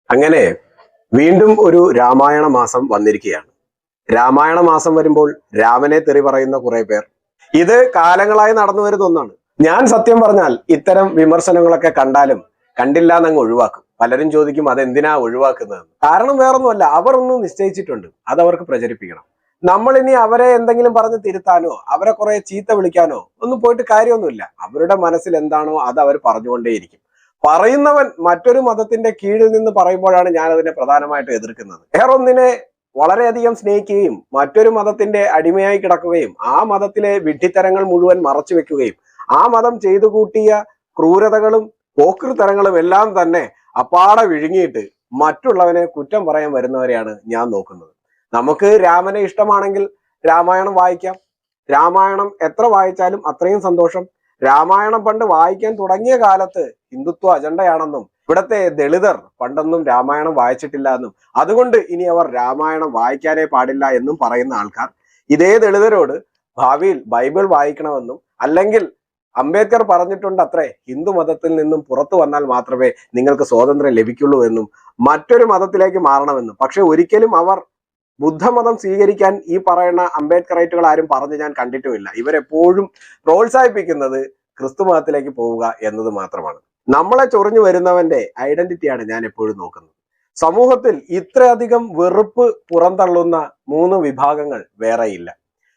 അങ്ങനെ വീണ്ടും ഒരു രാമായണ മാസം വന്നിരിക്കുകയാണ്. രാമായണ മാസം വരുമ്പോൾ രാമനെ തെറി പറയുന്ന കുറെ പേർ, ഇത് കാലങ്ങളായി നടന്നു വരുന്ന ഒന്നാണ്. ഞാൻ സത്യം പറഞ്ഞാൽ ഇത്തരം വിമർശനങ്ങളൊക്കെ കണ്ടാലും കണ്ടില്ല എന്നങ്ങ് ഒഴിവാക്കും. പലരും ചോദിക്കും അതെന്തിനാ ഒഴിവാക്കുന്നത്. കാരണം വേറൊന്നുമല്ല, അവർ ഒന്നും നിശ്ചയിച്ചിട്ടുണ്ട്, അത് അവർക്ക് പ്രചരിപ്പിക്കണം. നമ്മൾ ഇനി അവരെ എന്തെങ്കിലും പറഞ്ഞ് തിരുത്താനോ അവരെ കുറെ ചീത്ത വിളിക്കാനോ ഒന്നും പോയിട്ട് കാര്യമൊന്നുമില്ല. അവരുടെ മനസ്സിൽ എന്താണോ അത് അവർ പറഞ്ഞുകൊണ്ടേയിരിക്കും. പറയുന്നവൻ മറ്റൊരു മതത്തിന്റെ കീഴിൽ നിന്ന് പറയുമ്പോഴാണ് ഞാൻ അതിനെ പ്രധാനമായിട്ട് എതിർക്കുന്നത്. വേറൊന്നിനെ വളരെയധികം സ്നേഹിക്കുകയും മറ്റൊരു മതത്തിന്റെ അടിമയായി കിടക്കുകയും ആ മതത്തിലെ വിഡ്ഢിത്തരങ്ങൾ മുഴുവൻ മറച്ചു വെക്കുകയും ആ മതം ചെയ്തു കൂട്ടിയ ക്രൂരതകളും പോക്കൃതരങ്ങളും എല്ലാം തന്നെ അപ്പാടെ വിഴുങ്ങിയിട്ട് മറ്റുള്ളവനെ കുറ്റം പറയാൻ വരുന്നവരെയാണ് ഞാൻ നോക്കുന്നത്. നമുക്ക് രാമനെ ഇഷ്ടമാണെങ്കിൽ രാമായണം വായിക്കാം. രാമായണം എത്ര വായിച്ചാലും അത്രയും സന്തോഷം. രാമായണം പണ്ട് വായിക്കാൻ തുടങ്ങിയ കാലത്ത് ഹിന്ദുത്വ അജണ്ടയാണെന്നും ഇവിടത്തെ ദളിതർ പണ്ടൊന്നും രാമായണം വായിച്ചിട്ടില്ല എന്നും അതുകൊണ്ട് ഇനി അവർ രാമായണം വായിക്കാനേ പാടില്ല എന്നും പറയുന്ന ആൾക്കാർ ഇതേ ദളിതരോട് ഭാവിയിൽ ബൈബിൾ വായിക്കണമെന്നും അല്ലെങ്കിൽ അംബേദ്കർ പറഞ്ഞിട്ടുണ്ട് അത്രേ, ഹിന്ദു മതത്തിൽ നിന്നും പുറത്തു വന്നാൽ മാത്രമേ നിങ്ങൾക്ക് സ്വാതന്ത്ര്യം ലഭിക്കുള്ളൂ എന്നും മറ്റൊരു മതത്തിലേക്ക് മാറണമെന്നും. പക്ഷെ ഒരിക്കലും അവർ ബുദ്ധമതം സ്വീകരിക്കാൻ ഈ പറയുന്ന അംബേദ്കറൈറ്റുകൾ ആരും പറഞ്ഞ് ഞാൻ കണ്ടിട്ടുമില്ല. ഇവരെപ്പോഴും പ്രോത്സാഹിപ്പിക്കുന്നത് ക്രിസ്തു മതത്തിലേക്ക് പോവുക എന്നത് മാത്രമാണ്. നമ്മളെ ചൊറിഞ്ഞു വരുന്നവന്റെ ഐഡന്റിറ്റിയാണ് ഞാൻ എപ്പോഴും നോക്കുന്നത്. സമൂഹത്തിൽ ഇത്രയധികം വെറുപ്പ് പുറന്തള്ളുന്ന 3 വിഭാഗങ്ങൾ വേറെയില്ല.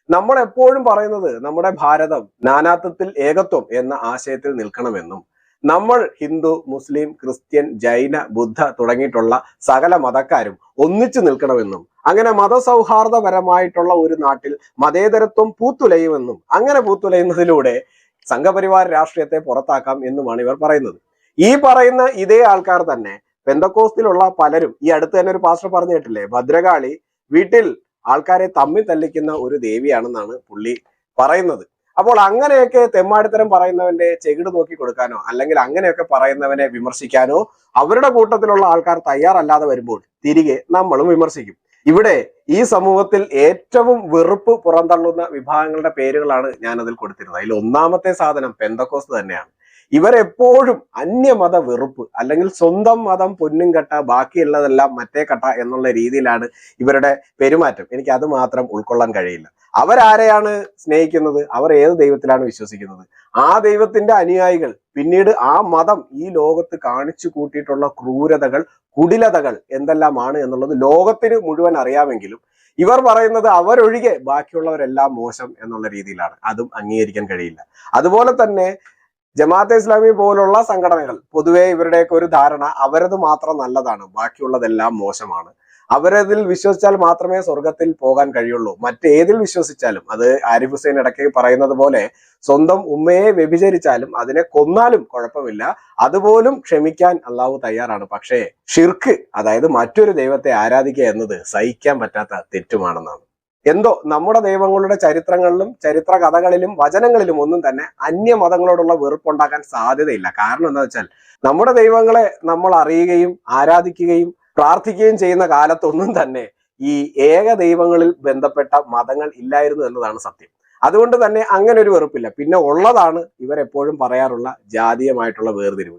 നമ്മൾ എപ്പോഴും പറയുന്നത് നമ്മുടെ ഭാരതം നാനാത്വത്തിൽ ഏകത്വം എന്ന ആശയത്തിൽ നിൽക്കണമെന്നും നമ്മൾ ഹിന്ദു, മുസ്ലിം, ക്രിസ്ത്യൻ, ജൈന, ബുദ്ധ തുടങ്ങിയിട്ടുള്ള സകല മതക്കാരും ഒന്നിച്ചു നിൽക്കണമെന്നും അങ്ങനെ മതസൗഹാർദ്ദപരമായിട്ടുള്ള ഒരു നാട്ടിൽ മതേതരത്വം പൂത്തുലയുമെന്നും അങ്ങനെ പൂത്തുലയുന്നതിലൂടെ സംഘപരിവാർ രാഷ്ട്രീയത്തെ പുറത്താക്കാം എന്നുമാണ് ഇവർ പറയുന്നത്. ഈ പറയുന്ന ഇതേ ആൾക്കാർ തന്നെ പെന്തക്കോസ്തിലുള്ള പലരും, ഈ അടുത്ത് തന്നെ ഒരു പാസ്റ്റർ പറഞ്ഞു കേട്ടില്ലേ, ഭദ്രകാളി വീട്ടിൽ ആൾക്കാരെ തമ്മിൽ തല്ലിക്കുന്ന ഒരു ദേവിയാണെന്നാണ് പുള്ളി പറയുന്നത്. അപ്പോൾ അങ്ങനെയൊക്കെ തെമ്മാടിത്തരം പറയുന്നവന്റെ ചെകിട് നോക്കി കൊടുക്കാനോ അല്ലെങ്കിൽ അങ്ങനെയൊക്കെ പറയുന്നവനെ വിമർശിക്കാനോ അവരുടെ കൂട്ടത്തിലുള്ള ആൾക്കാർ തയ്യാറല്ലാതെ വരുമ്പോൾ തിരികെ നമ്മളും വിമർശിക്കും. ഇവിടെ ഈ സമൂഹത്തിൽ ഏറ്റവും വെറുപ്പ് പുറന്തള്ളുന്ന വിഭാഗങ്ങളുടെ പേരുകളാണ് ഞാൻ അതിൽ കൊടുത്തിരുന്നത്. അതിൽ ഒന്നാമത്തെ സാധനം പെന്തക്കോസ്ത് തന്നെയാണ്. ഇവരെപ്പോഴും അന്യമത വെറുപ്പ് അല്ലെങ്കിൽ സ്വന്തം മതം പൊന്നും കട്ട ബാക്കിയുള്ളതെല്ലാം മറ്റേ കട്ട എന്നുള്ള രീതിയിലാണ് ഇവരുടെ പെരുമാറ്റം. എനിക്ക് അത് മാത്രം ഉൾക്കൊള്ളാൻ കഴിയില്ല. അവരാരെയാണ് സ്നേഹിക്കുന്നത്? അവർ ഏത് ദൈവത്തിലാണ് വിശ്വസിക്കുന്നത്? ആ ദൈവത്തിന്റെ അനുയായികൾ പിന്നീട് ആ മതം ഈ ലോകത്ത് കാണിച്ചു കൂട്ടിയിട്ടുള്ള ക്രൂരതകൾ, കുടിലതകൾ എന്തെല്ലാമാണ് എന്നുള്ളത് ലോകത്തിന് മുഴുവൻ അറിയാമെങ്കിലും ഇവർ പറയുന്നത് അവരൊഴികെ ബാക്കിയുള്ളവരെല്ലാം മോശം എന്നുള്ള രീതിയിലാണ്. അതും അംഗീകരിക്കാൻ കഴിയില്ല. അതുപോലെ തന്നെ ജമാഅത്തെ ഇസ്ലാമി പോലുള്ള സംഘടനകൾ പൊതുവെ ഇവരുടെയൊക്കെ ഒരു ധാരണ അവരത് മാത്രം നല്ലതാണ്, ബാക്കിയുള്ളതെല്ലാം മോശമാണ്. അവരതിൽ വിശ്വസിച്ചാൽ മാത്രമേ സ്വർഗത്തിൽ പോകാൻ കഴിയുള്ളൂ. മറ്റേതിൽ വിശ്വസിച്ചാലും, അത് ആരിഫ് ഹുസൈൻ ഇടയ്ക്ക് പറയുന്നത് പോലെ സ്വന്തം ഉമ്മയെ വ്യഭിചരിച്ചാലും അതിനെ കൊന്നാലും കുഴപ്പമില്ല, അതുപോലും ക്ഷമിക്കാൻ അള്ളാഹു തയ്യാറാണ്. പക്ഷേ ഷിർക്ക്, അതായത് മറ്റൊരു ദൈവത്തെ ആരാധിക്കുക എന്നത് സഹിക്കാൻ പറ്റാത്ത തെറ്റുമാണെന്നാണ്. എന്തോ നമ്മുടെ ദൈവങ്ങളുടെ ചരിത്രങ്ങളിലും ചരിത്ര കഥകളിലും വചനങ്ങളിലും ഒന്നും തന്നെ അന്യമതങ്ങളോടുള്ള വെറുപ്പുണ്ടാക്കാൻ സാധ്യതയില്ല. കാരണം എന്താ വെച്ചാൽ നമ്മുടെ ദൈവങ്ങളെ നമ്മൾ അറിയുകയും ആരാധിക്കുകയും പ്രാർത്ഥിക്കുകയും ചെയ്യുന്ന കാലത്തൊന്നും തന്നെ ഈ ഏക ദൈവങ്ങളിൽ ബന്ധപ്പെട്ട മതങ്ങൾ ഇല്ലായിരുന്നു എന്നതാണ് സത്യം. അതുകൊണ്ട് തന്നെ അങ്ങനെ ഒരു വെറുപ്പില്ല. പിന്നെ ഉള്ളതാണ് ഇവരെപ്പോഴും പറയാറുള്ള ജാതീയമായിട്ടുള്ള വേർതിരിവ്.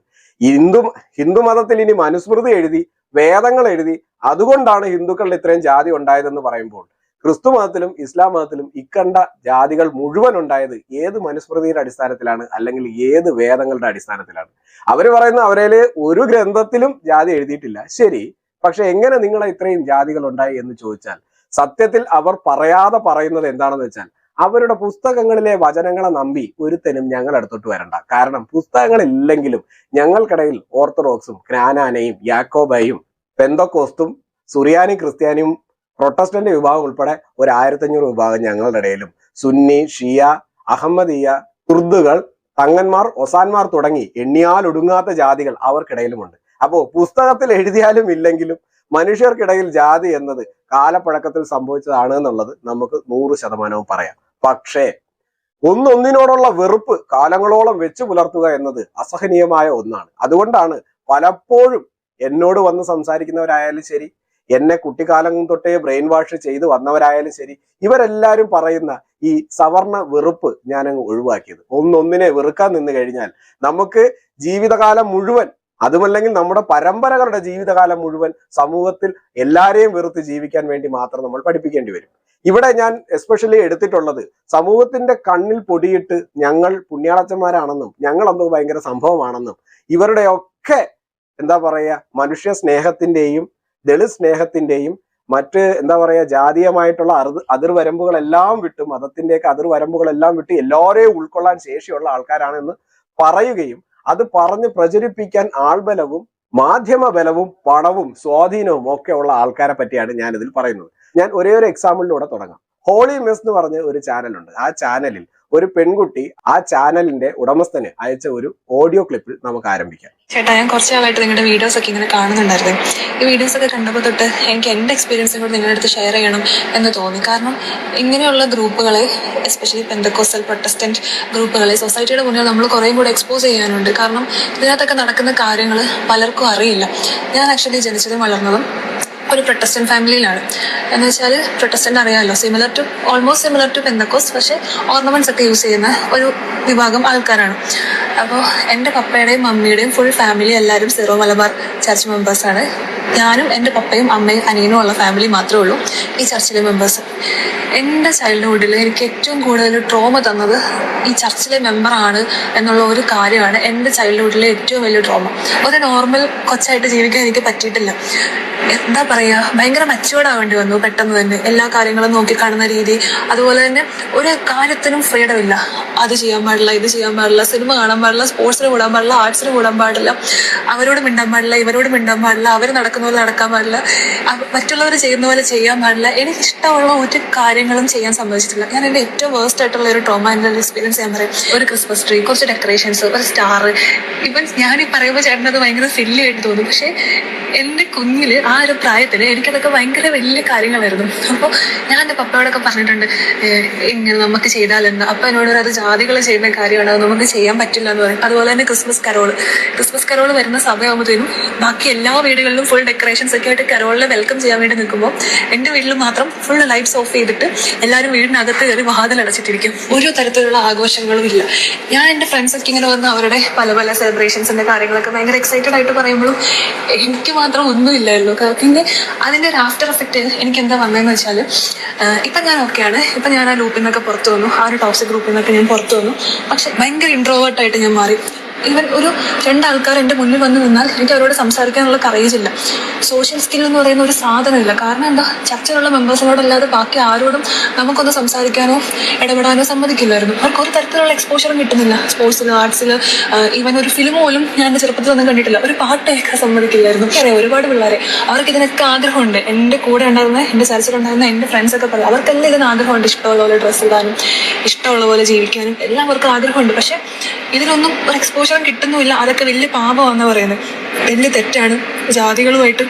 ഹിന്ദു മതത്തിൽ ഇനി മനുസ്മൃതി എഴുതി, വേദങ്ങൾ എഴുതി, അതുകൊണ്ടാണ് ഹിന്ദുക്കളിൽ ഇത്രയും ജാതി ഉണ്ടായതെന്ന് പറയുമ്പോൾ ക്രിസ്തു മതത്തിലും ഇസ്ലാം മതത്തിലും ഇക്കണ്ട ജാതികൾ മുഴുവൻ ഉണ്ടായത് ഏത് മനുസ്മൃതിയുടെ അടിസ്ഥാനത്തിലാണ് അല്ലെങ്കിൽ ഏത് വേദങ്ങളുടെ അടിസ്ഥാനത്തിലാണ്? അവര് പറയുന്ന അവരേല് ഒരു ഗ്രന്ഥത്തിലും ജാതി എഴുതിയിട്ടില്ല, ശരി. പക്ഷെ എങ്ങനെ നിങ്ങളെ ഇത്രയും ജാതികൾ ഉണ്ടായി എന്ന് ചോദിച്ചാൽ സത്യത്തിൽ അവർ പറയാതെ പറയുന്നത് എന്താണെന്ന് വെച്ചാൽ അവരുടെ പുസ്തകങ്ങളിലെ വചനങ്ങളെ നമ്പി ഒരുത്തനും ഞങ്ങൾ അടുത്തോട്ട് വരണ്ട. കാരണം പുസ്തകങ്ങളില്ലെങ്കിലും ഞങ്ങൾക്കിടയിൽ ഓർത്തഡോക്സും ക്നാനാനയും യാക്കോബയും പെന്തക്കോസ്തും സുറിയാനി ക്രിസ്ത്യാനിയും പ്രൊട്ടസ്റ്റന്റ് വിഭാഗം ഉൾപ്പെടെ ഒരു 1500 വിഭാഗം ഞങ്ങളുടെ ഇടയിലും, സുന്നി, ഷിയ, അഹമ്മദിയ, കുർദുകൾ, തങ്ങന്മാർ, ഒസാന്മാർ തുടങ്ങി എണ്ണിയാൽ ഒടുങ്ങാത്ത ജാതികൾ അവർക്കിടയിലുമുണ്ട്. അപ്പോ പുസ്തകത്തിൽ എഴുതിയാലും ഇല്ലെങ്കിലും മനുഷ്യർക്കിടയിൽ ജാതി എന്നത് കാലപ്പഴക്കത്തിൽ സംഭവിച്ചതാണ് എന്നുള്ളത് നമുക്ക് 100% പറയാം. പക്ഷേ ഒന്നൊന്നിനോടുള്ള വെറുപ്പ് കാലങ്ങളോളം വെച്ചു പുലർത്തുക എന്നത് അസഹനീയമായ ഒന്നാണ്. അതുകൊണ്ടാണ് പലപ്പോഴും എന്നോട് വന്ന് സംസാരിക്കുന്നവരായാലും ശരി, എന്നെ കുട്ടിക്കാലം തൊട്ടേ ബ്രെയിൻ വാഷ് ചെയ്ത് വന്നവരായാലും ശരി, ഇവരെല്ലാവരും പറയുന്ന ഈ സവർണ വെറുപ്പ് ഞാനങ്ങ് ഒഴിവാക്കിയത്. ഒന്നൊന്നിനെ വെറുക്കാൻ നിന്ന് കഴിഞ്ഞാൽ നമുക്ക് ജീവിതകാലം മുഴുവൻ അതുമല്ലെങ്കിൽ നമ്മുടെ പരമ്പരകളുടെ ജീവിതകാലം മുഴുവൻ സമൂഹത്തിൽ എല്ലാരെയും വെറുത്ത് ജീവിക്കാൻ വേണ്ടി മാത്രം നമ്മൾ പഠിപ്പിക്കേണ്ടി വരും. ഇവിടെ ഞാൻ എസ്പെഷ്യലി എടുത്തിട്ടുള്ളത് സമൂഹത്തിന്റെ കണ്ണിൽ പൊടിയിട്ട് ഞങ്ങൾ പുണ്യാളച്ചന്മാരാണെന്നും ഞങ്ങൾ എന്തോ ഭയങ്കര സംഭവമാണെന്നും ഇവരുടെയൊക്കെ എന്താ പറയുക മനുഷ്യ സ്നേഹത്തിന്റെയും ദളിത് സ്നേഹത്തിന്റെയും മറ്റ് എന്താ പറയുക ജാതീയമായിട്ടുള്ള അതിർവരമ്പുകളെല്ലാം വിട്ട് മതത്തിന്റെയൊക്കെ അതിർവരമ്പുകളെല്ലാം വിട്ട് എല്ലാവരെയും ഉൾക്കൊള്ളാൻ ശേഷിയുള്ള ആൾക്കാരാണെന്ന് പറയുകയും അത് പറഞ്ഞ് പ്രചരിപ്പിക്കാൻ ആൾബലവും മാധ്യമ ബലവും പണവും സ്വാധീനവും ഒക്കെ ഉള്ള ആൾക്കാരെ പറ്റിയാണ് ഞാൻ ഇതിൽ പറയുന്നത്. ഞാൻ ഒരേ ഒരു എക്സാമ്പിളിലൂടെ തുടങ്ങാം. ഹോളി മെസ് എന്ന് പറഞ്ഞ ഒരു ചാനലുണ്ട്. ആ ചാനലിൽ ഒരു പെൺകുട്ടി ആ ചാനലിന്റെ ഉടമസ്ഥന് അയച്ച ഒരു ഓഡിയോ ക്ലിപ്പിൽ നമുക്ക് ആരംഭിക്കാം. ചേട്ടാ, ഞാൻ കുറച്ച് നാളായിട്ട് നിങ്ങളുടെ വീഡിയോസ് ഒക്കെ ഇങ്ങനെ കാണുന്നുണ്ടായിരുന്നു. ഈ വീഡിയോസ് ഒക്കെ കണ്ടപ്പോൾ തൊട്ട് എനിക്ക് എൻ്റെ എക്സ്പീരിയൻസും കൂടി നിങ്ങളുടെ അടുത്ത് ഷെയർ ചെയ്യണം എന്ന് തോന്നി. കാരണം ഇങ്ങനെയുള്ള ഗ്രൂപ്പുകളെ, എസ്പെഷ്യലി പെന്തക്കോസ്റ്റൽ പ്രൊട്ടസ്റ്റന്റ് ഗ്രൂപ്പുകളെ സൊസൈറ്റിയുടെ മുന്നിൽ നമ്മൾ കുറേയും കൂടെ എക്സ്പോസ് ചെയ്യാനുണ്ട്. കാരണം ഇതിനകത്തൊക്കെ നടക്കുന്ന കാര്യങ്ങൾ പലർക്കും അറിയില്ല. ഞാൻ ആക്ച്വലി ജനിച്ചതും വളർന്നതും ഒരു പ്രൊട്ടസ്റ്റന്റ് ഫാമിലിയിലാണ്. എന്ന് വെച്ചാൽ പ്രൊട്ടസ്റ്റന്റ് അറിയാമല്ലോ, ഓൾമോസ്റ്റ് സിമിലർ ടു പെന്തക്കോസ്റ്റ്, പക്ഷെ ഓർണമെന്റ്സ് ഒക്കെ യൂസ് ചെയ്യുന്ന ഒരു വിഭാഗം ആൾക്കാരാണ്. അപ്പോൾ എൻ്റെ പപ്പയുടെയും മമ്മിയുടെയും ഫുൾ ഫാമിലി എല്ലാവരും സീറോ മലബാർ ചർച്ച് മെമ്പേഴ്സാണ്. ഞാനും എൻ്റെ പപ്പയും അമ്മയും അനിയനും ഉള്ള ഫാമിലി മാത്രമേ ഉള്ളൂ ഈ ചർച്ചിലെ മെമ്പേഴ്സ്. എൻ്റെ ചൈൽഡ്ഹുഡിൽ എനിക്ക് ഏറ്റവും കൂടുതൽ ട്രോമ തന്നത് ഈ ചർച്ചിലെ മെമ്പറാണ് എന്നുള്ള ഒരു കാര്യമാണ്. എൻ്റെ ചൈൽഡ്ഹുഡിലെ ഏറ്റവും വലിയ ട്രോമ. ഒരു നോർമൽ കൊച്ചായിട്ട് ജീവിക്കാൻ എനിക്ക് പറ്റിയിട്ടില്ല. എന്താ പറയുക, ഭയങ്കര മച്ചുവേർഡ് ആവേണ്ടി വന്നു പെട്ടെന്ന് തന്നെ. എല്ലാ കാര്യങ്ങളും നോക്കിക്കാണുന്ന രീതി, അതുപോലെ തന്നെ ഒരു കാര്യത്തിനും ഫ്രീഡം ഇല്ല. അത് ചെയ്യാൻ പാടില്ല, ഇത് ചെയ്യാൻ പാടില്ല, സിനിമ കാണാൻ പാടില്ല, സ്പോർട്സിന് കൂടാൻ പാടില്ല, ആർട്സിന് കൂടാൻ പാടില്ല, അവരോട് മിണ്ടാൻ പാടില്ല, ഇവരോട് മിണ്ടാൻ പാടില്ല, അവർ നടക്കുന്ന പോലെ നടക്കാൻ പാടില്ല, മറ്റുള്ളവർ ചെയ്യുന്ന പോലെ ചെയ്യാൻ പാടില്ല. എനിക്കിഷ്ടമുള്ള ഒരു കാര്യങ്ങളും ചെയ്യാൻ സമ്മതിച്ചിട്ടില്ല. ഞാൻ എൻ്റെ ഏറ്റവും വേസ്റ്റ് ആയിട്ടുള്ള ഒരു ട്രോമ എൻ്റെ എക്സ്പീരിയൻസ് ഞാൻ പറയും. ഒരു ക്രിസ്മസ് ട്രീ, കുറച്ച് ഡെക്കറേഷൻസ്, ഒരു സ്റ്റാർ. ഇവൻ ഞാൻ ഈ പറയുമ്പോൾ ചേട്ടനത് ഭയങ്കര സില്ലി ആയിട്ട് തോന്നും. പക്ഷെ എൻ്റെ കുഞ്ഞില് ആ ഒരു പ്രായത്തിന് എനിക്കതൊക്കെ ഭയങ്കര വലിയ കാര്യങ്ങളായിരുന്നു. അപ്പോൾ ഞാൻ എൻ്റെ പപ്പയോടൊക്കെ പറഞ്ഞിട്ടുണ്ട്, ഇങ്ങനെ നമുക്ക് ചെയ്താലെന്ന്. അപ്പം എന്നോട് അത് ജാതികൾ ചെയ്യുന്ന കാര്യമാണ്, അത് നമുക്ക് ചെയ്യാൻ പറ്റില്ല എന്ന് പറയും. അതുപോലെ തന്നെ ക്രിസ്മസ് കരോള് വരുന്ന സമയമാകുമ്പോഴത്തേനും ബാക്കി എല്ലാ വീടുകളിലും ഫുൾ ഡെക്കറേഷൻസ് ഒക്കെ ആയിട്ട് കരോളിനെ വെൽക്കം ചെയ്യാൻ വേണ്ടി നിൽക്കുമ്പോൾ എൻ്റെ വീട്ടിൽ മാത്രം ഫുൾ ലൈറ്റ്സ് ഓഫ് ചെയ്തിട്ട് എല്ലാവരും വീടിനകത്ത് കയറി വാതിലടച്ചിട്ടിരിക്കും. ഒരു തരത്തിലുള്ള ആഘോഷങ്ങളും ഇല്ല. ഞാൻ എൻ്റെ ഫ്രണ്ട്സൊക്കെ ഇങ്ങനെ വന്ന് അവരുടെ പല പല സെലിബ്രേഷൻസിൻ്റെ കാര്യങ്ങളൊക്കെ ഭയങ്കര എക്സൈറ്റഡ് ആയിട്ട് പറയുമ്പോഴും എനിക്ക് മാത്രം ഒന്നുമില്ലായിരുന്നു. പിന്നെ അതിൻ്റെ ഒരു ആഫ്റ്റർ എഫക്റ്റ് എനിക്ക് എന്താ വന്നതെന്ന് വെച്ചാൽ, ഇപ്പം ഞാൻ ഓക്കെയാണ്. ഇപ്പം ഞാൻ ആ ലൂപ്പിൽ നിന്നൊക്കെ പുറത്തു വന്നു, ആ ഒരു ടോക്സിക് ഗ്രൂപ്പിൽ നിന്നൊക്കെ ഞാൻ പുറത്തു വന്നു. പക്ഷെ ഭയങ്കര ഇൻട്രോവേർട്ടായിട്ട് ഞാൻ മാറി. ഈവൻ ഒരു രണ്ടാൾക്കാർ എൻ്റെ മുന്നിൽ വന്ന് നിന്നാൽ എനിക്ക് അവരോട് സംസാരിക്കാനുള്ള കറേജ് ഇല്ല. സോഷ്യൽ സ്കിൽ എന്ന് പറയുന്ന ഒരു സാധനമില്ല. കാരണം എന്താ, ചർച്ചിലുള്ള മെമ്പേഴ്സിനോടല്ലാതെ ബാക്കി ആരോടും നമുക്കൊന്ന് സംസാരിക്കാനോ ഇടപെടാനോ സമ്മതിക്കില്ലായിരുന്നു. അവർക്ക് ഒരു തരത്തിലുള്ള എക്സ്പോഷറും കിട്ടുന്നില്ല. സ്പോർട്സിൽ, ആർട്സിൽ, ഈവൻ ഒരു ഫിലിം പോലും ഞാൻ എൻ്റെ ചെറുപ്പത്തിലൊന്നും കണ്ടിട്ടില്ല. ഒരു പാട്ട് കേൾക്കാൻ സമ്മതിക്കില്ലായിരുന്നു. അറിയാം, ഒരുപാട് പിള്ളേരെ, അവർക്ക് ഇതിനൊക്കെ ആഗ്രഹമുണ്ട്. എൻ്റെ കൂടെ ഉണ്ടായിരുന്ന, എൻ്റെ ചർച്ചിലുണ്ടായിരുന്ന എൻ്റെ ഫ്രണ്ട്സൊക്കെ പറയും, അവർക്കെല്ലാം ഇതിന് ആഗ്രഹമുണ്ട്. ഇഷ്ടമുള്ള പോലെ ഡ്രസ്സ് ഇടാനും, ഇഷ്ടമുള്ള പോലെ ജീവിക്കാനും എല്ലാവർക്കും ആഗ്രഹമുണ്ട്. പക്ഷെ ഇതിനൊന്നും ഒരു എക്സ്പോഷറും കിട്ടുന്നുമില്ല. അതൊക്കെ വലിയ പാപമാണെന്ന് പറയുന്നത്. വലിയ തെറ്റാണ്. ജാതികളുമായിട്ട്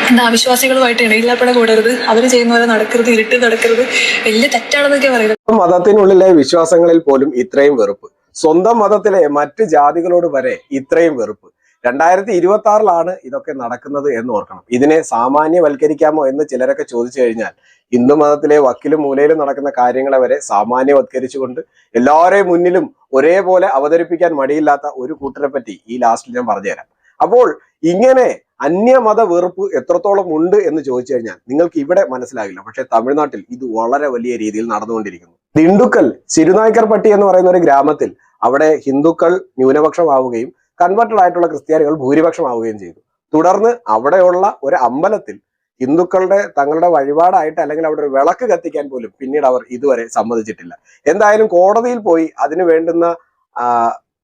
എന്താ അവിശ്വാസികളുമായിട്ട് ഇണയില്ലാപ്പട കൂടരുത്, അവർ ചെയ്യുന്ന പോലെ നടക്കരുത്, ഇരുട്ട് നടക്കരുത്, വലിയ തെറ്റാണെന്നൊക്കെ പറയുന്നത്. മതത്തിനുള്ളിലെ വിശ്വാസങ്ങളിൽ പോലും ഇത്രയും വെറുപ്പ്, സ്വന്തം മതത്തിലെ മറ്റ് ജാതികളോട് വരെ ഇത്രയും വെറുപ്പ്. 2026 ഇതൊക്കെ നടക്കുന്നത് എന്ന് ഓർക്കണം. ഇതിനെ സാമാന്യവൽക്കരിക്കാമോ എന്ന് ചിലരൊക്കെ ചോദിച്ചു കഴിഞ്ഞാൽ, ഹിന്ദു മതത്തിലെ വക്കിലും മൂലയിലും നടക്കുന്ന കാര്യങ്ങളെ വരെ സാമാന്യവത്കരിച്ചുകൊണ്ട് എല്ലാവരെയും മുന്നിലും ഒരേപോലെ അവതരിപ്പിക്കാൻ മടിയില്ലാത്ത ഒരു കൂട്ടരെ പറ്റി ഈ ലാസ്റ്റിൽ ഞാൻ പറഞ്ഞുതരാം. അപ്പോൾ ഇങ്ങനെ അന്യമത വെറുപ്പ് എത്രത്തോളം ഉണ്ട് എന്ന് ചോദിച്ചു കഴിഞ്ഞാൽ നിങ്ങൾക്ക് ഇവിടെ മനസ്സിലാകില്ല. പക്ഷെ തമിഴ്നാട്ടിൽ ഇത് വളരെ വലിയ രീതിയിൽ നടന്നുകൊണ്ടിരിക്കുന്നു. ദിണ്ടുക്കൽ സിരുനായ്ക്കർപട്ടി എന്ന് പറയുന്ന ഒരു ഗ്രാമത്തിൽ അവിടെ ഹിന്ദുക്കൾ ന്യൂനപക്ഷമാവുകയും കൺവെർട്ടഡ് ആയിട്ടുള്ള ക്രിസ്ത്യാനികൾ ഭൂരിപക്ഷമാവുകയും ചെയ്തു. തുടർന്ന് അവിടെയുള്ള ഒരു അമ്പലത്തിൽ ഹിന്ദുക്കളുടെ തങ്ങളുടെ വഴിപാടായിട്ട് അല്ലെങ്കിൽ അവിടെ ഒരു വിളക്ക് കത്തിക്കാൻ പോലും പിന്നീട് അവർ ഇതുവരെ സമ്മതിച്ചിട്ടില്ല. എന്തായാലും കോടതിയിൽ പോയി അതിന് വേണ്ടുന്ന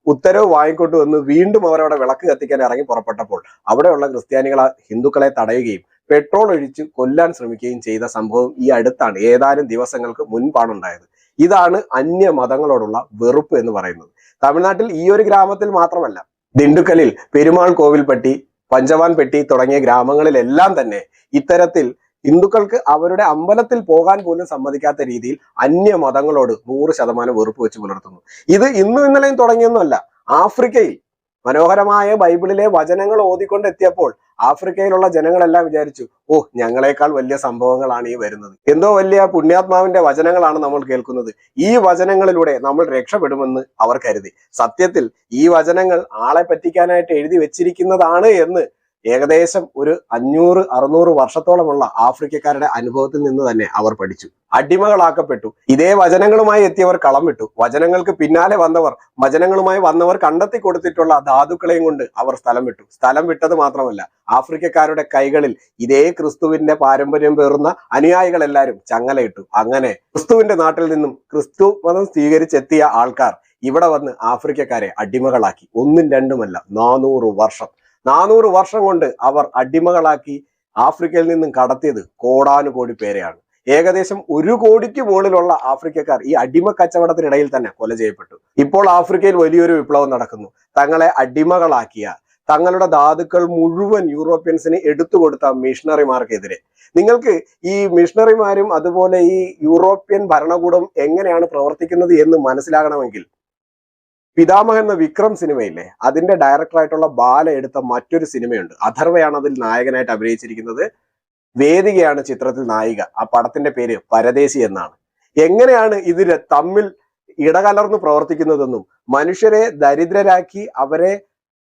ഉത്തരവ് വാങ്ങിക്കൊണ്ട് വന്ന് വീണ്ടും അവരവിടെ വിളക്ക് കത്തിക്കാൻ ഇറങ്ങി പുറപ്പെട്ടപ്പോൾ അവിടെയുള്ള ക്രിസ്ത്യാനികൾ ഹിന്ദുക്കളെ തടയുകയും പെട്രോൾ ഒഴിച്ച് കൊല്ലാൻ ശ്രമിക്കുകയും ചെയ്ത സംഭവം ഈ അടുത്താണ്, ഏതാനും ദിവസങ്ങൾക്ക് മുൻപാണ് ഉണ്ടായത്. ഇതാണ് അന്യമതങ്ങളോടുള്ള വെറുപ്പ് എന്ന് പറയുന്നത്. തമിഴ്നാട്ടിൽ ഈ ഒരു ഗ്രാമത്തിൽ മാത്രമല്ല, ദിണ്ടുക്കലിൽ പെരുമാൾ കോവിൽപ്പെട്ടി, പഞ്ചവാൻപെട്ടി തുടങ്ങിയ ഗ്രാമങ്ങളിലെല്ലാം തന്നെ ഇത്തരത്തിൽ ഹിന്ദുക്കൾക്ക് അവരുടെ അമ്പലത്തിൽ പോകാൻ പോലും സമ്മതിക്കാത്ത രീതിയിൽ അന്യമതങ്ങളോട് 100% വെറുപ്പ് വെച്ച് പുലർത്തുന്നു. ഇത് ഇന്നും ഇന്നലെയും തുടങ്ങിയൊന്നുമല്ല. മനോഹരമായ ബൈബിളിലെ വചനങ്ങൾ ഓതിക്കൊണ്ട് എത്തിയപ്പോൾ ആഫ്രിക്കയിലുള്ള ജനങ്ങളെല്ലാം വിചാരിച്ചു, ഓ, ഞങ്ങളെക്കാൾ വലിയ സംഭവങ്ങളാണ് ഈ വരുന്നത്, എന്തോ വലിയ പുണ്യാത്മാവിന്റെ വചനങ്ങളാണ് നമ്മൾ കേൾക്കുന്നത്, ഈ വചനങ്ങളിലൂടെ നമ്മൾ രക്ഷപ്പെടുമെന്ന് അവർ കരുതി. സത്യത്തിൽ ഈ വചനങ്ങൾ ആളെ പറ്റിക്കാനായിട്ട് എഴുതി വെച്ചിരിക്കുന്നതാണ് എന്ന് ഏകദേശം ഒരു 500-600 വർഷത്തോളമുള്ള ആഫ്രിക്കക്കാരുടെ അനുഭവത്തിൽ നിന്ന് തന്നെ അവർ പഠിച്ചു. അടിമകളാക്കപ്പെട്ടു. ഇതേ വചനങ്ങളുമായി എത്തിയവർ കളം വിട്ടു. വചനങ്ങൾക്ക് പിന്നാലെ വചനങ്ങളുമായി വന്നവർ കണ്ടെത്തി കൊടുത്തിട്ടുള്ള ധാതുക്കളെയും കൊണ്ട് അവർ സ്ഥലം വിട്ടു. സ്ഥലം വിട്ടത് മാത്രമല്ല, ആഫ്രിക്കക്കാരുടെ കൈകളിൽ ഇതേ ക്രിസ്തുവിന്റെ പാരമ്പര്യം പേറുന്ന അനുയായികളെല്ലാരും ചങ്ങലയിട്ടു. അങ്ങനെ ക്രിസ്തുവിന്റെ നാട്ടിൽ നിന്നും ക്രിസ്തു മതം സ്വീകരിച്ചെത്തിയ ആൾക്കാർ ഇവിടെ വന്ന് ആഫ്രിക്കക്കാരെ അടിമകളാക്കി. 1-2 400 വർഷം കൊണ്ട് അവർ അടിമകളാക്കി ആഫ്രിക്കയിൽ നിന്നും കടത്തിയത് കോടാനുകോടി പേരെയാണ്. ഏകദേശം 1 കോടിക്ക് മുകളിലുള്ള ആഫ്രിക്കക്കാർ ഈ അടിമ കച്ചവടത്തിനിടയിൽ തന്നെ കൊല ചെയ്യപ്പെട്ടു. ഇപ്പോൾ ആഫ്രിക്കയിൽ വലിയൊരു വിപ്ലവം നടക്കുന്നു. തങ്ങളെ അടിമകളാക്കിയ, തങ്ങളുടെ ധാതുക്കൾ മുഴുവൻ യൂറോപ്യൻസിന് എടുത്തുകൊടുത്ത മിഷണറിമാർക്കെതിരെ. നിങ്ങൾക്ക് ഈ മിഷണറിമാരും അതുപോലെ ഈ യൂറോപ്യൻ ഭരണകൂടം എങ്ങനെയാണ് പ്രവർത്തിക്കുന്നത് എന്ന് മനസ്സിലാകണമെങ്കിൽ പിതാമഹൻ എന്ന വിക്രം സിനിമയില്ലേ, അതിന്റെ ഡയറക്ടറായിട്ടുള്ള ബാല എടുത്ത മറ്റൊരു സിനിമയുണ്ട്. അഥർവയാണ് അതിൽ നായകനായിട്ട് അഭിനയിച്ചിരിക്കുന്നത്. വേദികയാണ് ചിത്രത്തിൽ നായിക. ആ പടത്തിന്റെ പേര് പരദേശി എന്നാണ്. എങ്ങനെയാണ് ഇതിന് തമ്മിൽ ഇടകലർന്ന് പ്രവർത്തിക്കുന്നതെന്നും മനുഷ്യരെ ദരിദ്രരാക്കി അവരെ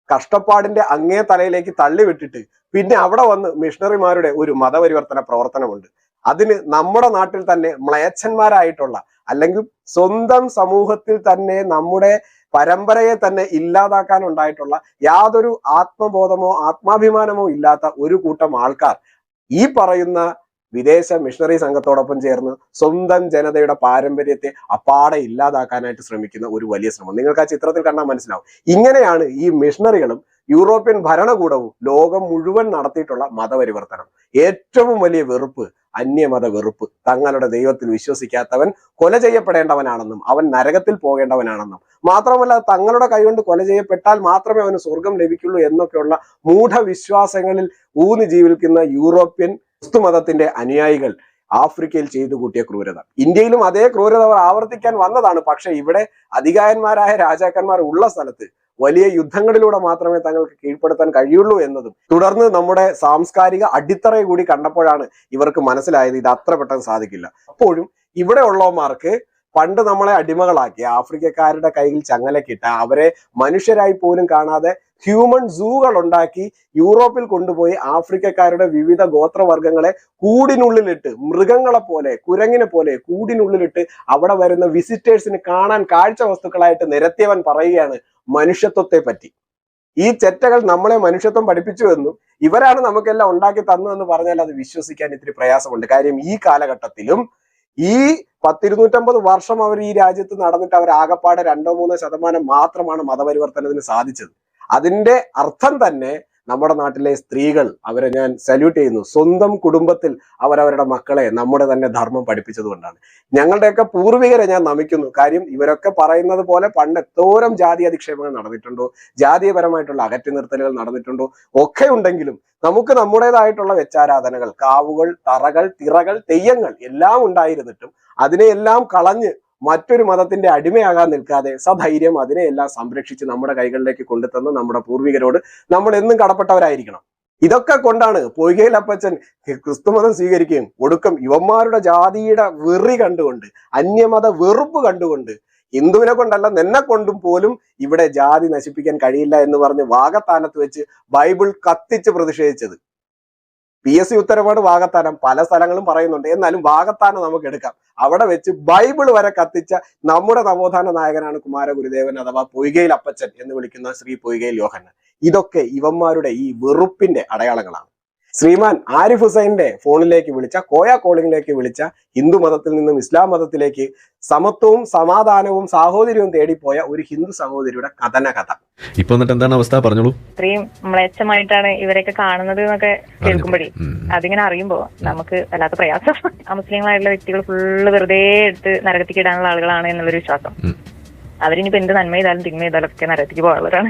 കഷ്ടപ്പാടിന്റെ അങ്ങേ തലയിലേക്ക് തള്ളിവിട്ടിട്ട് പിന്നെ അവിടെ വന്ന് മിഷണറിമാരുടെ ഒരു മതപരിവർത്തന പ്രവർത്തനമുണ്ട്. അതിന് നമ്മുടെ നാട്ടിൽ തന്നെ മ്ലേച്ഛന്മാരായിട്ടുള്ള, അല്ലെങ്കിൽ സ്വന്തം സമൂഹത്തിൽ തന്നെ നമ്മുടെ പരമ്പരയെ തന്നെ ഇല്ലാതാക്കാനുണ്ടായിട്ടുള്ള യാതൊരു ആത്മബോധമോ ആത്മാഭിമാനമോ ഇല്ലാത്ത ഒരു കൂട്ടം ആൾക്കാർ ഈ പറയുന്ന വിദേശ മിഷണറി സംഘത്തോടൊപ്പം ചേർന്ന് സ്വന്തം ജനതയുടെ പാരമ്പര്യത്തെ അപ്പാടെ ഇല്ലാതാക്കാനായിട്ട് ശ്രമിക്കുന്ന ഒരു വലിയ ശ്രമം നിങ്ങൾക്ക് ആ ചിത്രത്തിൽ കണ്ടാൽ മനസ്സിലാവും. ഇങ്ങനെയാണ് ഈ മിഷണറികളും യൂറോപ്യൻ ഭരണകൂടവും ലോകം മുഴുവൻ നടത്തിയിട്ടുള്ള മതപരിവർത്തനം. ഏറ്റവും വലിയ വെറുപ്പ് അന്യമത വെറുപ്പ്. തങ്ങളുടെ ദൈവത്തിൽ വിശ്വസിക്കാത്തവൻ കൊല ചെയ്യപ്പെടേണ്ടവനാണെന്നും അവൻ നരകത്തിൽ പോകേണ്ടവനാണെന്നും മാത്രമല്ല തങ്ങളുടെ കൈകൊണ്ട് കൊല ചെയ്യപ്പെട്ടാൽ മാത്രമേ അവന് സ്വർഗം ലഭിക്കുള്ളൂ എന്നൊക്കെയുള്ള മൂഢവിശ്വാസങ്ങളിൽ ഊന്നി ജീവിക്കുന്ന യൂറോപ്യൻ ക്രിസ്തുമതത്തിന്റെ അനുയായികൾ ആഫ്രിക്കയിൽ ചെയ്തു കൂട്ടിയ ക്രൂരത ഇന്ത്യയിലും അതേ ക്രൂരത അവർ ആവർത്തിക്കാൻ വന്നതാണ്. പക്ഷെ ഇവിടെ അധികായന്മാരായ രാജാക്കന്മാർ ഉള്ള സ്ഥലത്ത് വലിയ യുദ്ധങ്ങളിലൂടെ മാത്രമേ തങ്ങൾക്ക് കീഴ്പ്പെടുത്താൻ കഴിയുള്ളൂ എന്നതും തുടർന്ന് നമ്മുടെ സാംസ്കാരിക അടിത്തറയെ കൂടി കണ്ടപ്പോഴാണ് ഇവർക്ക് മനസ്സിലായത് ഇത് അത്ര പെട്ടെന്ന് സാധിക്കില്ല. അപ്പോഴും ഇവിടെ ഉള്ളവന്മാർക്ക് പണ്ട് നമ്മളെ അടിമകളാക്കി ആഫ്രിക്കക്കാരുടെ കയ്യിൽ ചങ്ങലക്കിട്ട അവരെ മനുഷ്യരായി പോലും കാണാതെ ഹ്യൂമൻ സൂകൾ ഉണ്ടാക്കി യൂറോപ്പിൽ കൊണ്ടുപോയി ആഫ്രിക്കക്കാരുടെ വിവിധ ഗോത്രവർഗങ്ങളെ കൂടിനുള്ളിലിട്ട് മൃഗങ്ങളെ പോലെ കുരങ്ങിനെ പോലെ കൂടിനുള്ളിലിട്ട് അവിടെ വരുന്ന വിസിറ്റേഴ്സിന് കാണാൻ കാഴ്ച വസ്തുക്കളായിട്ട് നിരത്തിയവൻ പറയുകയാണ് മനുഷ്യത്വത്തെ പറ്റി. ഈ ചെറ്റകൾ നമ്മളെ മനുഷ്യത്വം പഠിപ്പിച്ചു എന്നും ഇവരാണ് നമുക്കെല്ലാം ഉണ്ടാക്കി തന്നു എന്ന് പറഞ്ഞാൽ അത് വിശ്വസിക്കാൻ ഇത്തിരി പ്രയാസമുണ്ട്. കാര്യം ഈ കാലഘട്ടത്തിലും ഈ 250 വർഷം അവർ ഈ രാജ്യത്ത് നടന്നിട്ട് അവർ ആകപ്പാടെ 2-3% മാത്രമാണ് മതപരിവർത്തനത്തിന് സാധിച്ചത്. അതിന്റെ അർത്ഥം തന്നെ നമ്മുടെ നാട്ടിലെ സ്ത്രീകൾ, അവരെ ഞാൻ സല്യൂട്ട് ചെയ്യുന്നു. സ്വന്തം കുടുംബത്തിൽ അവരവരുടെ മക്കളെ നമ്മുടെ തന്നെ ധർമ്മം പഠിപ്പിച്ചത് കൊണ്ടാണ്. ഞങ്ങളുടെയൊക്കെ പൂർവികരെ ഞാൻ നമിക്കുന്നു. കാര്യം ഇവരൊക്കെ പറയുന്നത് പോലെ പണ്ട് എത്തോരം ജാതി അധിക്ഷേപങ്ങൾ നടന്നിട്ടുണ്ടോ, ജാതീയപരമായിട്ടുള്ള അകറ്റി നിർത്തലുകൾ നടന്നിട്ടുണ്ടോ ഒക്കെ ഉണ്ടെങ്കിലും നമുക്ക് നമ്മുടേതായിട്ടുള്ള വെച്ചാരാധനകൾ, കാവുകൾ, തറകൾ, തിറകൾ, തെയ്യങ്ങൾ എല്ലാം ഉണ്ടായിരുന്നിട്ടും അതിനെയെല്ലാം കളഞ്ഞ് മറ്റൊരു മതത്തിന്റെ അടിമയാകാൻ നിൽക്കാതെ സധൈര്യം അതിനെയെല്ലാം സംരക്ഷിച്ച് നമ്മുടെ കൈകളിലേക്ക് കൊണ്ടുതന്ന് നമ്മുടെ പൂർവികരോട് നമ്മൾ എന്നും കടപ്പെട്ടവരായിരിക്കണം. ഇതൊക്കെ കൊണ്ടാണ് പൊയ്കയിൽ അപ്പച്ചൻ ക്രിസ്തുമതം സ്വീകരിക്കുകയും ഒടുക്കം യുവന്മാരുടെ ജാതിയുടെ വെറി കണ്ടുകൊണ്ട് അന്യമത വെറുപ്പ് കണ്ടുകൊണ്ട് ഹിന്ദുവിനെ കൊണ്ടല്ല നിന്നെ കൊണ്ടും പോലും ഇവിടെ ജാതി നശിപ്പിക്കാൻ കഴിയില്ല എന്ന് പറഞ്ഞ് വാകത്താനത്ത് വെച്ച് ബൈബിൾ കത്തിച്ച് പ്രതിഷേധിച്ചത്. PSC ഉത്തരവാട് വാകത്താനം പല സ്ഥലങ്ങളും പറയുന്നുണ്ട്. എന്നാലും വാകത്താനം നമുക്ക് എടുക്കാം. അവിടെ വെച്ച് ബൈബിൾ വരെ കത്തിച്ച നമ്മുടെ നവോത്ഥാന നായകനാണ് കുമാരഗുരുദേവൻ അഥവാ പൊയ്കയിൽ അപ്പച്ചൻ എന്ന് വിളിക്കുന്ന ശ്രീ പൊയ്കയിൽ യോഹന്നാൻ. ഇതൊക്കെ ഇവന്മാരുടെ ഈ വെറുപ്പിന്റെ അടയാളങ്ങളാണ്. ശ്രീമാൻ ആരിഫ് ഹുസൈന്റെ ഫോണിലേക്ക് വിളിച്ച, കോയ കോളിംഗിലേക്ക് വിളിച്ച ഹിന്ദു മതത്തിൽ നിന്നും ഇസ്ലാം മതത്തിലേക്ക് സമത്വവും സമാധാനവും സാഹോദര്യവും തേടിപ്പോയ ഒരു ഹിന്ദു സഹോദരിയുടെ കഥന കഥ. ഇപ്പൊ എന്നിട്ട് എന്താണ് അവസ്ഥ, പറഞ്ഞോളൂ. ഇത്രയും മ്ലേച്ഛമായിട്ടാണ് ഇവരെയൊക്കെ കാണുന്നത് എന്നൊക്കെ കേൾക്കുമ്പോഴേ അതിങ്ങനെ അറിയുമ്പോ നമുക്ക് വല്ലാത്ത പ്രയാസം. മുസ്ലിങ്ങളായിട്ടുള്ള വ്യക്തികൾ ഫുള്ള് വെറുതെ എടുത്ത് നരകത്തിക്ക് ഇടാനുള്ള ആളുകളാണ് എന്നുള്ളൊരു വിശ്വാസം. അവരിനിപ്പോ എന്ത് നന്മ ചെയ്താലും തിന്മ ചെയ്താലും ഒക്കെ നരകത്തിക്ക് പോകാനുള്ളവരാണ്.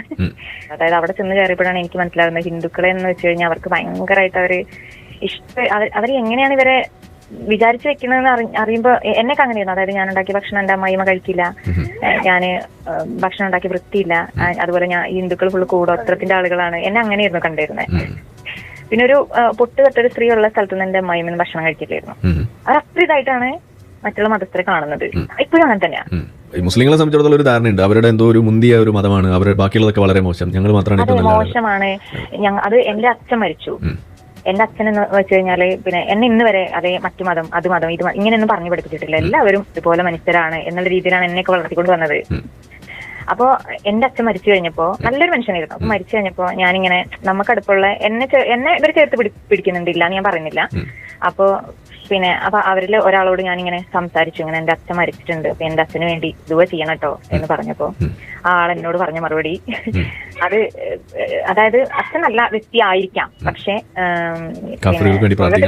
അതായത് അവിടെ ചെന്ന് കയറിയപ്പോഴാണ് എനിക്ക് മനസ്സിലാകുന്നത് ഹിന്ദുക്കളെ എന്ന് വെച്ച് കഴിഞ്ഞാൽ അവർക്ക് ഭയങ്കരമായിട്ട് അവര് അവര് എങ്ങനെയാണ് ഇവരെ വിചാരിച്ചു വെക്കണമെന്ന് അറിയുമ്പോ എന്നൊക്കെ അങ്ങനെയായിരുന്നു. അതായത് ഞാൻ ഉണ്ടാക്കിയ ഭക്ഷണം എന്റെ അമ്മായിമ്മ കഴിക്കില്ല, ഞാന് ഭക്ഷണം ഉണ്ടാക്കി വൃത്തിയില്ല, അതുപോലെ ഞാൻ ഹിന്ദുക്കൾ ഫുള്ള് കൂടോത്രത്തിന്റെ ആളുകളാണ്, എന്നെ അങ്ങനെയായിരുന്നു കണ്ടിരുന്നത്. പിന്നെ ഒരു പൊട്ട് തൊട്ടൊരു സ്ത്രീ ഉള്ള സ്ഥലത്ത് നിന്ന് എന്റെ അമ്മായിമ്മ ഭക്ഷണം കഴിക്കില്ലായിരുന്നു. അവർ അത്ര ഇതായിട്ടാണ് മറ്റുള്ള മതസ്ഥരെ കാണുന്നത്. ഇപ്പോഴും അങ്ങനെ തന്നെയാ. മുസ്ലിങ്ങളെ സംബന്ധിച്ചിടത്തോളം ഒരു ധാരണയുണ്ട്, അവരുടെ എന്തോ ഒരു മുന്തിയ ഒരു മതമാണ്, അവരുടെ ബാക്കിയുള്ളതൊക്കെ വളരെ മോശം, ഞങ്ങൾ മാത്രമാണ് ഏറ്റവും നല്ല. മോശമാണ്. അത് എന്റെ അച്ഛൻ മരിച്ചു. എന്റെ അച്ഛൻ എന്ന് വെച്ച് കഴിഞ്ഞാല് പിന്നെ എന്നെ ഇന്ന് വരെ അതേ മറ്റു മതം അത് മതം ഇത് ഇങ്ങനെയൊന്നും പറഞ്ഞു പഠിപ്പിച്ചിട്ടില്ല. എല്ലാവരും ഇതുപോലെ മനുഷ്യരാണ് എന്നുള്ള രീതിയിലാണ് എന്നെയൊക്കെ വളർത്തിക്കൊണ്ട് വന്നത്. അപ്പോ എന്റെ അച്ഛൻ മരിച്ചു കഴിഞ്ഞപ്പോ നല്ലൊരു മനുഷ്യനായിരുന്നു. അപ്പൊ മരിച്ചു കഴിഞ്ഞപ്പോ ഞാനിങ്ങനെ നമുക്കടുപ്പുള്ള എന്നെ ഇവർ ചേർത്ത് പിടിക്കുന്നുണ്ടില്ല എന്ന് ഞാൻ പറയുന്നില്ല. അപ്പൊ അവരിൽ ഒരാളോട് ഞാനിങ്ങനെ സംസാരിച്ചു, ഇങ്ങനെ എന്റെ അച്ഛൻ മരിച്ചിട്ടുണ്ട്, അപ്പൊ എന്റെ അച്ഛന് വേണ്ടി ദുആ ചെയ്യണം കേട്ടോ എന്ന് പറഞ്ഞപ്പോ ആ ആൾ എന്നോട് പറഞ്ഞ മറുപടി അതായത് അച്ഛൻ നല്ല വ്യക്തി ആയിരിക്കാം, പക്ഷെ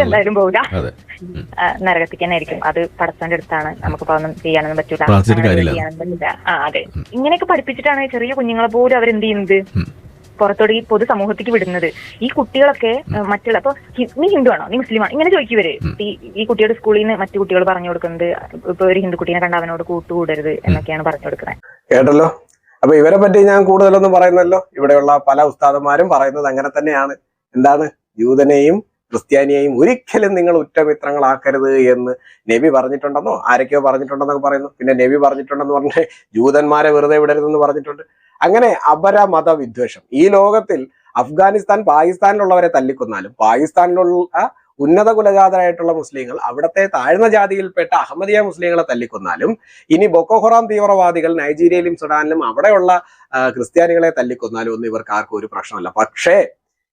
എന്തായാലും പോകില്ല, നരകത്തിക്ക് തന്നെ ആയിരിക്കും. അത് പടച്ചവന്റെ അടുത്താണ്, നമുക്കിപ്പോ ഒന്നും ചെയ്യാനൊന്നും പറ്റൂല. അതെ, ഇങ്ങനെയൊക്കെ പഠിപ്പിച്ചിട്ടാണ് ചെറിയ കുഞ്ഞുങ്ങളെ പോലും അവരെന്ത് ചെയ്യുന്നത് പുറത്തോടെ ഈ പൊതു സമൂഹത്തേക്ക് വിടുന്നത്. ഈ കുട്ടികളൊക്കെ മറ്റുള്ള ഇപ്പൊ നീ ഹിന്ദു ആണോ നീ മുസ്ലിമാണോ ഇങ്ങനെ ചോദിക്കുവര്. ഈ കുട്ടിയുടെ സ്കൂളിൽ നിന്ന് മറ്റു കുട്ടികൾ പറഞ്ഞു കൊടുക്കുന്നത് ഇപ്പൊ ഒരു ഹിന്ദു കുട്ടീനെ കണ്ട അവനോട് കൂട്ടുകൂടരുത് എന്നൊക്കെയാണ് പറഞ്ഞു കൊടുക്കുന്നത്. കേട്ടല്ലോ. അപ്പൊ ഇവരെ പറ്റി ഞാൻ കൂടുതലൊന്നും പറയുന്നല്ലോ. ഇവിടെയുള്ള പല ഉസ്താദന്മാരും പറയുന്നത് അങ്ങനെ തന്നെയാണ്. എന്താണ്, ജൂതനെയും ക്രിസ്ത്യാനിയെയും ഒരിക്കലും നിങ്ങൾ ഉറ്റമിത്രങ്ങളാക്കരുത് എന്ന് നബി പറഞ്ഞിട്ടുണ്ടെന്നോ ആരൊക്കെയോ പറഞ്ഞിട്ടുണ്ടെന്നൊക്കെ പറയുന്നു. പിന്നെ നബി പറഞ്ഞിട്ടുണ്ടെന്ന് പറഞ്ഞ് ജൂതന്മാരെ വെറുതെ വിടരുതെന്ന് പറഞ്ഞിട്ടുണ്ട്. അങ്ങനെ അപരമത വിദ്വേഷം ഈ ലോകത്തിൽ അഫ്ഗാനിസ്ഥാൻ പാകിസ്ഥാനിലുള്ളവരെ തല്ലിക്കൊന്നാലും പാകിസ്ഥാനിലുള്ള ഉന്നത കുലജാതരായിട്ടുള്ള മുസ്ലിങ്ങൾ അവിടുത്തെ താഴ്ന്ന ജാതിയിൽപ്പെട്ട അഹമ്മദിയ മുസ്ലിങ്ങളെ തല്ലിക്കൊന്നാലും ഇനി ബൊക്കോഹറാം തീവ്രവാദികൾ നൈജീരിയയിലും സുഡാനിലും അവിടെയുള്ള ക്രിസ്ത്യാനികളെ തല്ലിക്കൊന്നാലും ഒന്നും ഇവർക്ക് ആർക്കും ഒരു പ്രശ്നമല്ല. പക്ഷേ